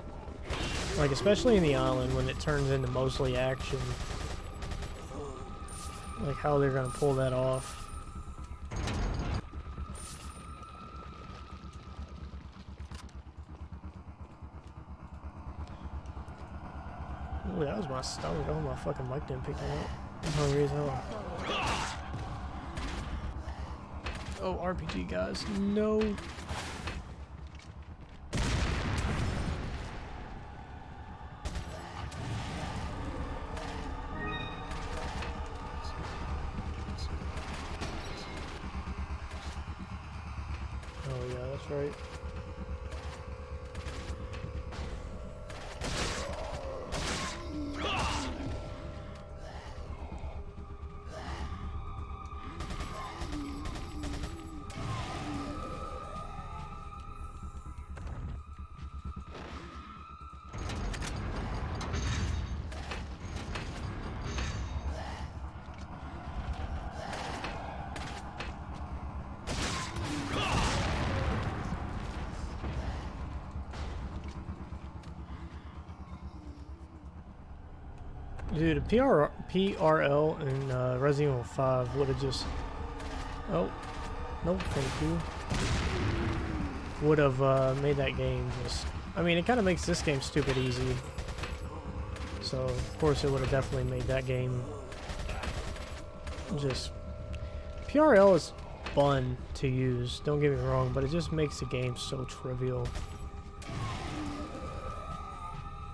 Like, especially in the island when it turns into mostly action. Like, how they're gonna pull that off. Ooh, that was my stomach. Oh, my fucking mic didn't pick that up. I'm hungry as hell. Oh, RPG, guys. No. Oh, yeah, that's right. Dude, a PRL in Resident Evil 5 would have just... Oh. Nope, thank you. Would have made that game just... I mean, it kind of makes this game stupid easy. So, of course, it would have definitely made that game just... PRL is fun to use, don't get me wrong, but it just makes the game so trivial.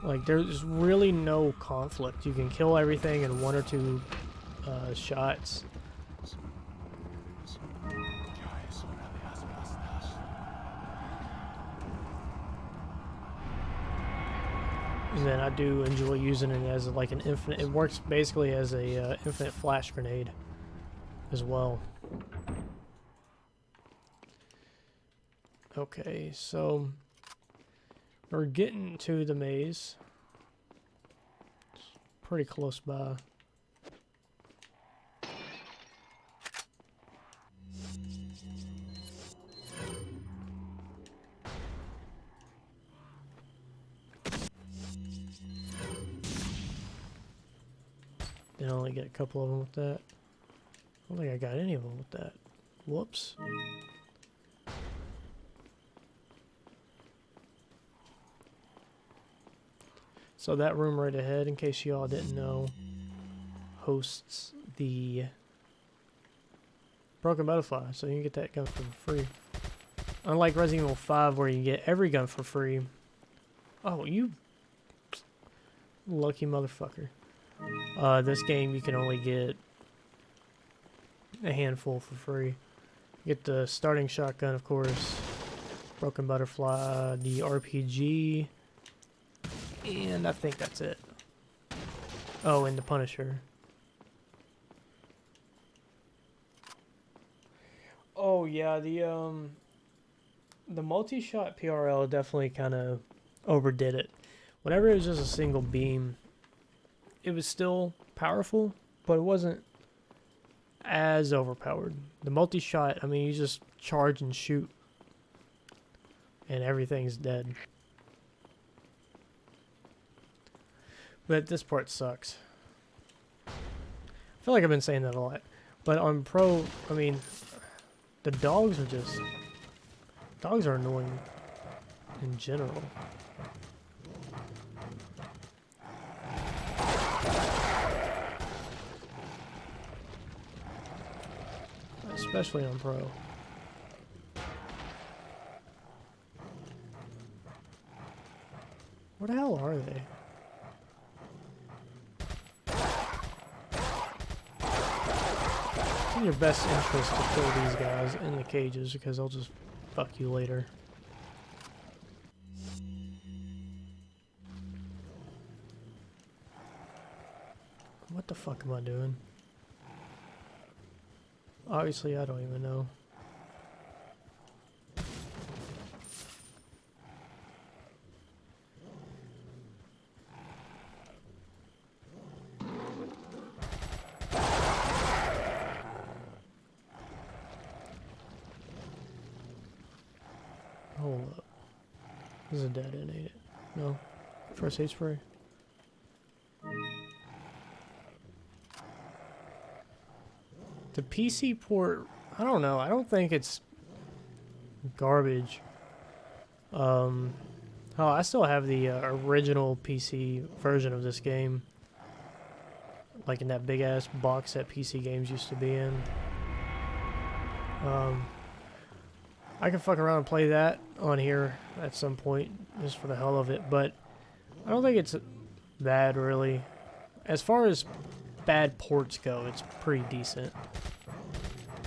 Like, there's really no conflict. You can kill everything in 1 or 2 shots. And then I do enjoy using it as like an infinite... It works basically as a infinite flash grenade as well. Okay, so... We're getting to the maze. It's pretty close by. Did only get a couple of them with that. I don't think I got any of them with that. Whoops. So that room right ahead, in case y'all didn't know, hosts the Broken Butterfly, so you can get that gun for free. Unlike Resident Evil 5, where you get every gun for free. Oh, you lucky motherfucker. This game, you can only get a handful for free. You get the starting shotgun, of course, Broken Butterfly, the RPG, and I think that's it. Oh, and the Punisher. Oh yeah, the multi-shot PRL definitely kind of overdid it. Whenever it was just a single beam, it was still powerful, but it wasn't as overpowered. The multi-shot, I mean, you just charge and shoot, and everything's dead. But this part sucks. I feel like I've been saying that a lot. But on Pro, I mean, the dogs are just... Dogs are annoying in general. Especially on Pro. Where the hell are they? It's in your best interest to kill these guys in the cages because they'll just fuck you later. What the fuck am I doing? Obviously, I don't even know. This is a dead end, ain't it? No. First aid spray. The PC port, I don't know. I don't think it's garbage. Oh, I still have the original PC version of this game. Like in that big ass box that PC games used to be in. I can fuck around and play that on here at some point, just for the hell of it, but I don't think it's bad, really. As far as bad ports go, it's pretty decent.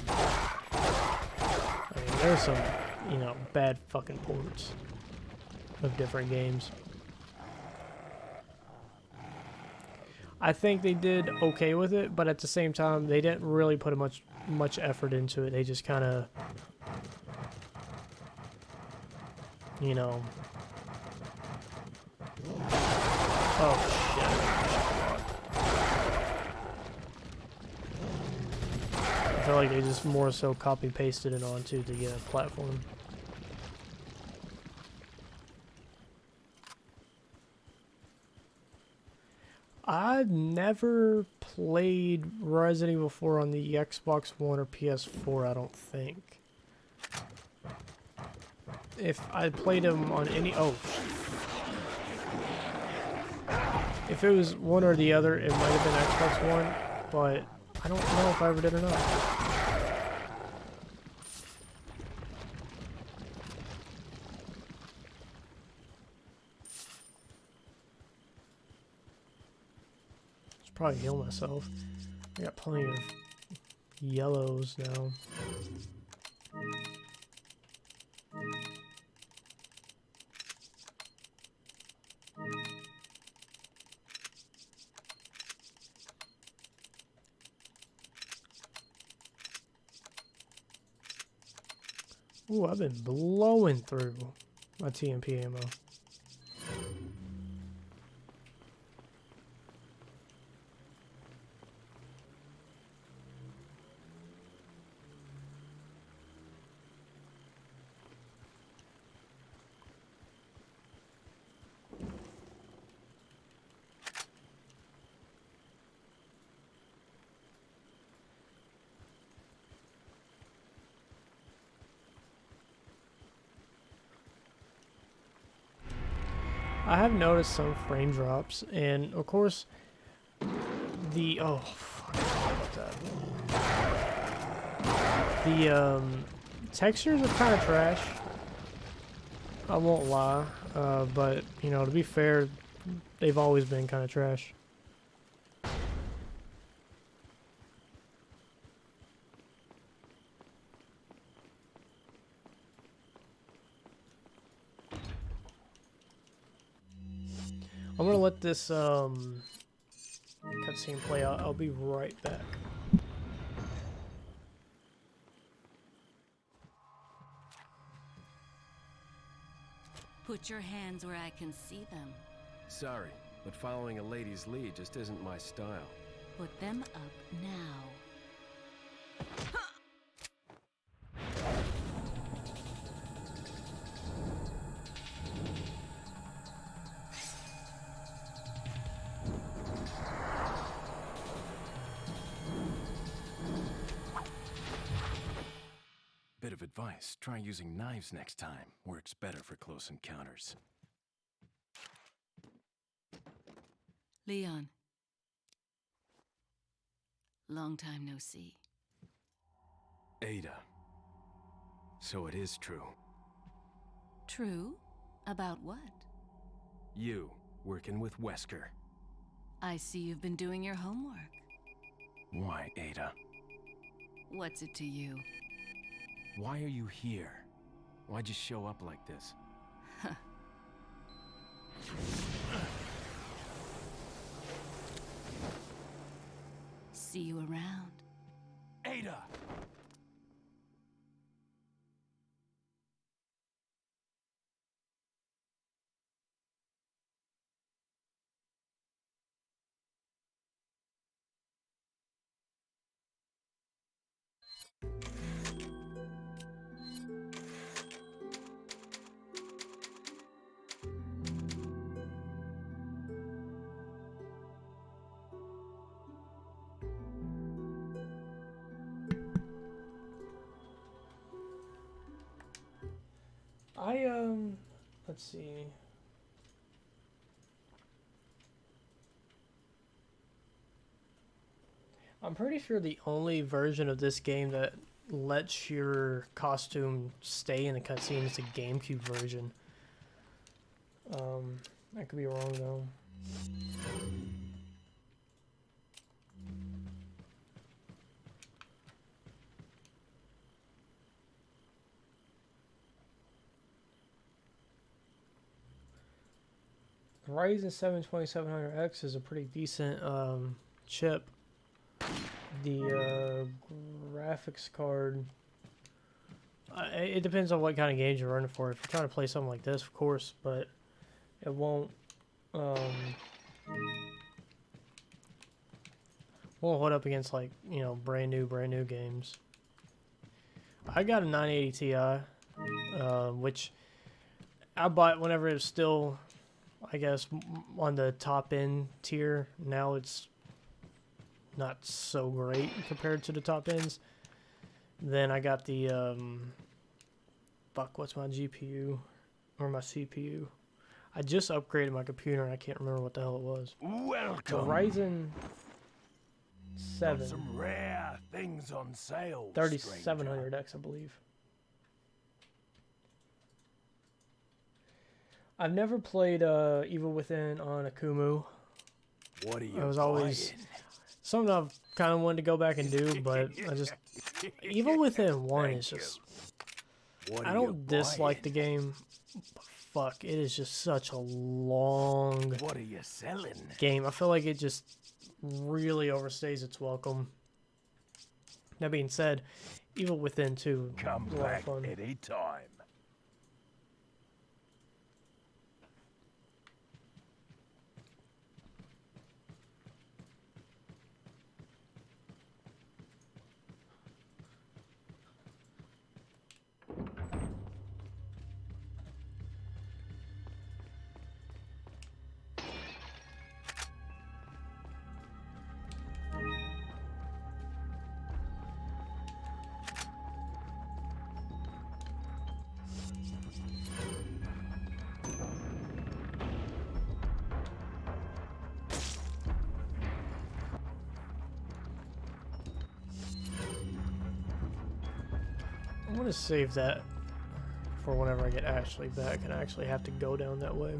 I mean, there's some, you know, bad fucking ports of different games. I think they did okay with it, but at the same time, they didn't really put much effort into it. They just kind of, you know. Oh shit! I feel like they just more so copy pasted it onto the platform. I've never played Resident Evil 4 on the Xbox One or PS4, I don't think. If I played them on any... Oh. If it was one or the other, it might have been Xbox One, but I don't know if I ever did or not. Probably heal myself. I got plenty of yellows now. Ooh, I've been blowing through my TMP ammo. I have noticed some frame drops, and of course, the fuck, I forgot about that. The textures are kind of trash. I won't lie, but you know, to be fair, they've always been kind of trash. I'm gonna let this cutscene play out. I'll be right back. Put your hands where I can see them. Sorry, but following a lady's lead just isn't my style. Put them up now. Bit of advice, try using knives next time. Works better for close encounters. Leon. Long time no see. Ada. So it is true. True? About what? You, working with Wesker. I see you've been doing your homework. Why, Ada? What's it to you? Why are you here? Why'd you show up like this? See you around. Ada! let's see. I'm pretty sure the only version of this game that lets your costume stay in the cutscene is the GameCube version. I could be wrong though. The Ryzen 7 2700X is a pretty decent chip. The graphics card, it depends on what kind of games you're running for. If you're trying to play something like this, of course, but it won't hold up against, like, you know, brand new games. I got a 980 Ti, which I bought whenever it was still, I guess, on the top end tier. Now it's not so great compared to the top ends. Then I got the fuck, what's my GPU or my CPU? I just upgraded my computer and I can't remember what the hell it was. Welcome. The Ryzen Got 7 some rare things on sale. 3700X, I believe. I've never played Evil Within on a Kumu. What are you I was always something I've kind of wanted to go back and do, but I just Evil Within 1 is just, I don't dislike the game, but fuck, it is just such a long What are you selling? game. I feel like it just really overstays its welcome. That being said, Evil Within 2 Come was a lot of back fun. anytime. I'm gonna save that for whenever I get Ashley back and I actually have to go down that way.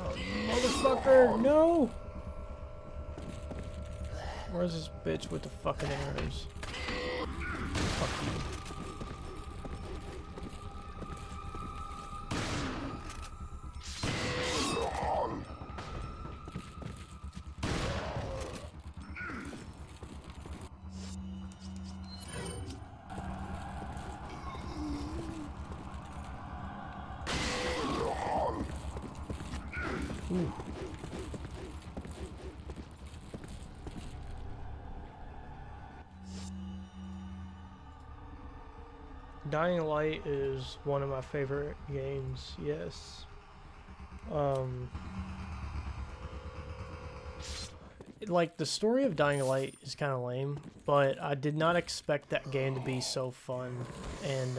Oh, motherfucker, no! Where's this bitch with the fucking arrows? Fuck you. Ooh. Dying Light is one of my favorite games, yes. Like, the story of Dying Light is kind of lame, but I did not expect that game to be so fun. And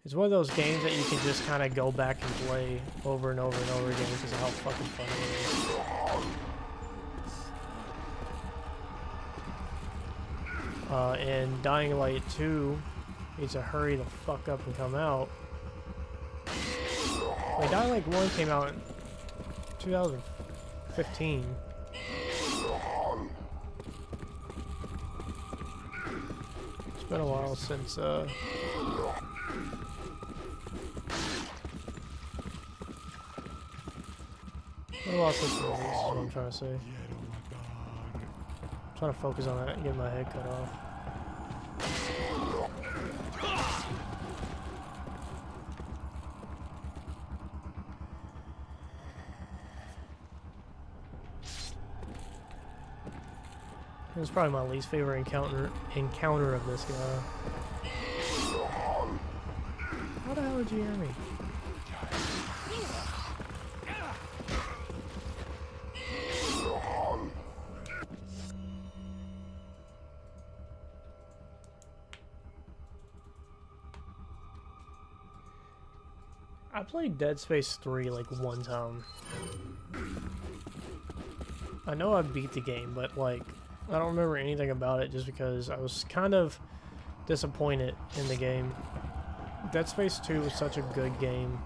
it's one of those games that you can just kind of go back and play over and over and over again because of how fucking fun it is. And Dying Light 2 needs to hurry the fuck up and come out. Like, Dying Light 1 came out in 2015. It's been a while since, been a while since the release is what I'm trying to say. I'm trying to focus on that and get my head cut off. It's probably my least favorite encounter of this guy. How the hell did you hear me? I played Dead Space 3 like one time. I know I beat the game, but like I don't remember anything about it just because I was kind of disappointed in the game. Dead Space 2 was such a good game.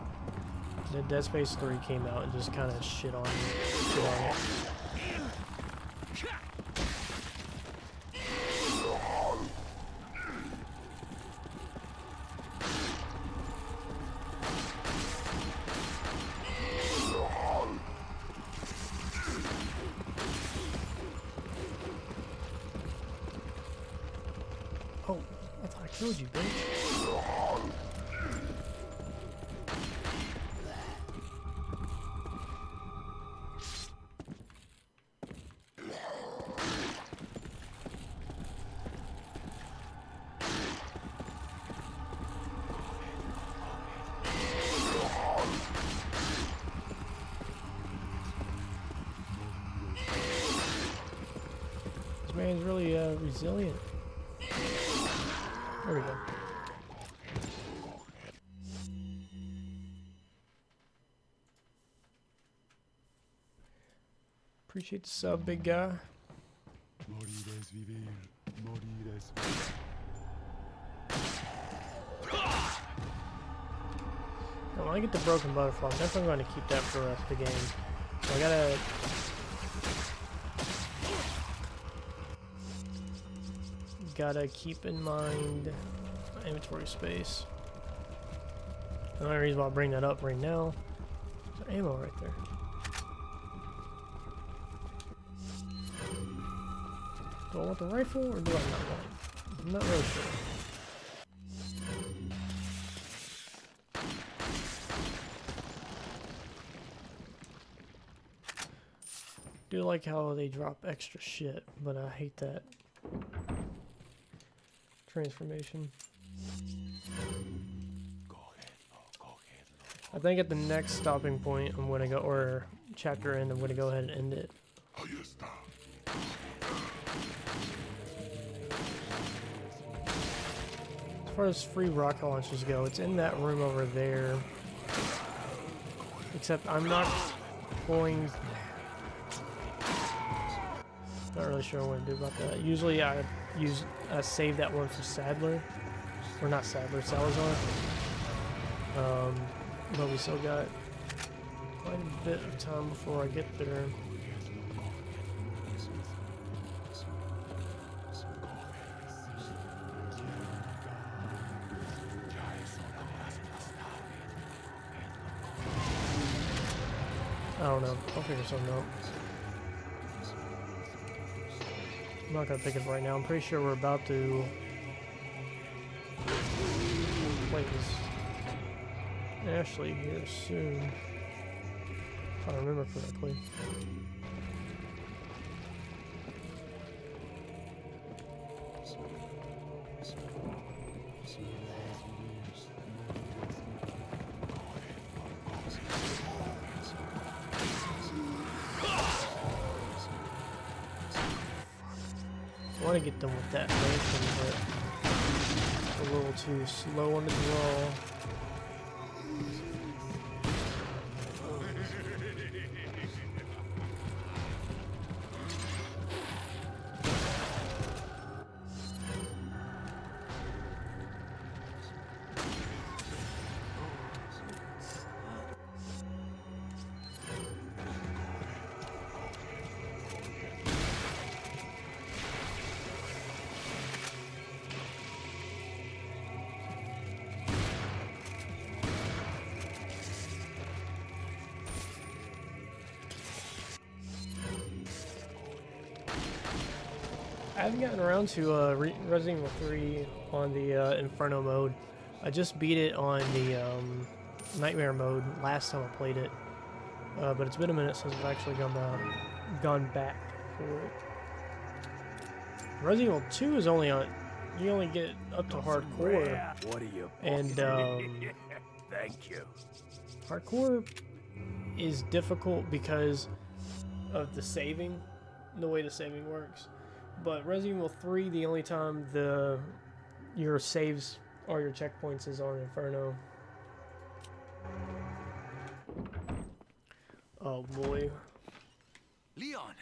Then Dead Space 3 came out and just kind of shit on it. Oh, I thought I killed you, bitch. This man's really resilient. There we go. Appreciate the sub, big guy. Now, when I get the broken butterfly, I'm definitely going to keep that for the rest of the game. So I gotta keep in mind my inventory space. The only reason why I bring that up right now is the ammo right there. Do I want the rifle or do I not want it? I'm not really sure. Do like how they drop extra shit, but I hate that transformation. I think at the next stopping point I'm gonna go, or chapter end, I'm gonna go ahead and end it. As far as free rocket launches go, it's in that room over there. Except I'm not going... Not really sure what to do about that. Usually I save that one for Sadler. Or not Sadler, Salazar. But we still got quite a bit of time before I get there. I don't know. I'll figure something out. I'm not gonna pick it right now. I'm pretty sure we're about to play this Ashley here soon, if I remember correctly. I want to get done with that mission, but a little too slow on the draw. I haven't gotten around to Resident Evil 3 on the Inferno mode. I just beat it on the Nightmare mode last time I played it, but it's been a minute since I've actually gone back for it. Resident Evil 2 is only on, you only get up to hardcore, What are you? and Thank you. hardcore is difficult because of the saving, the way the saving works. But Resident Evil 3, the only time your saves or your checkpoints is on Inferno. Oh boy. Leon.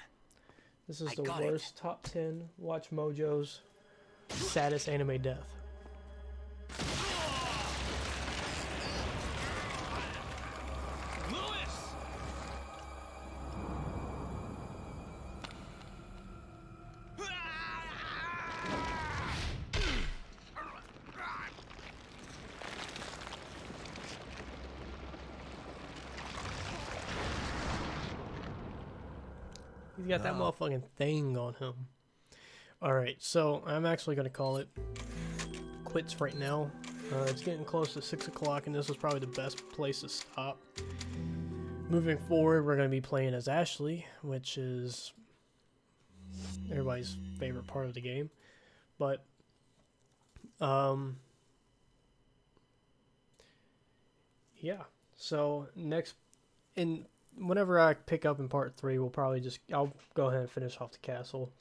This is I the got it. worst top 10 Watch Mojo's saddest anime death. Louis. He's got that motherfucking thing on him. Alright, so I'm actually going to call it quits right now. It's getting close to 6 o'clock, and this was probably the best place to stop. Moving forward, we're going to be playing as Ashley, which is everybody's favorite part of the game. But, yeah. So, whenever I pick up in part 3, I'll go ahead and finish off the castle.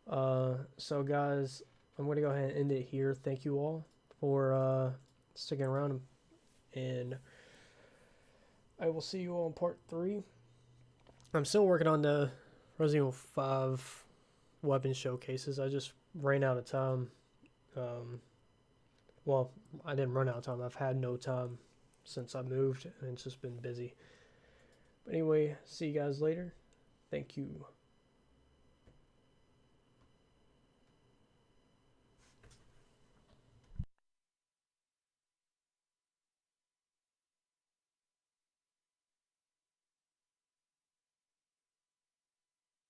So guys, I'm going to go ahead and end it here. Thank you all for sticking around, and I will see you all in part 3. I'm still working on the Resident Evil 5 weapon showcases. I just ran out of time. Well, I didn't run out of time. I've had no time since I moved, and it's just been busy. But anyway, see you guys later. Thank you.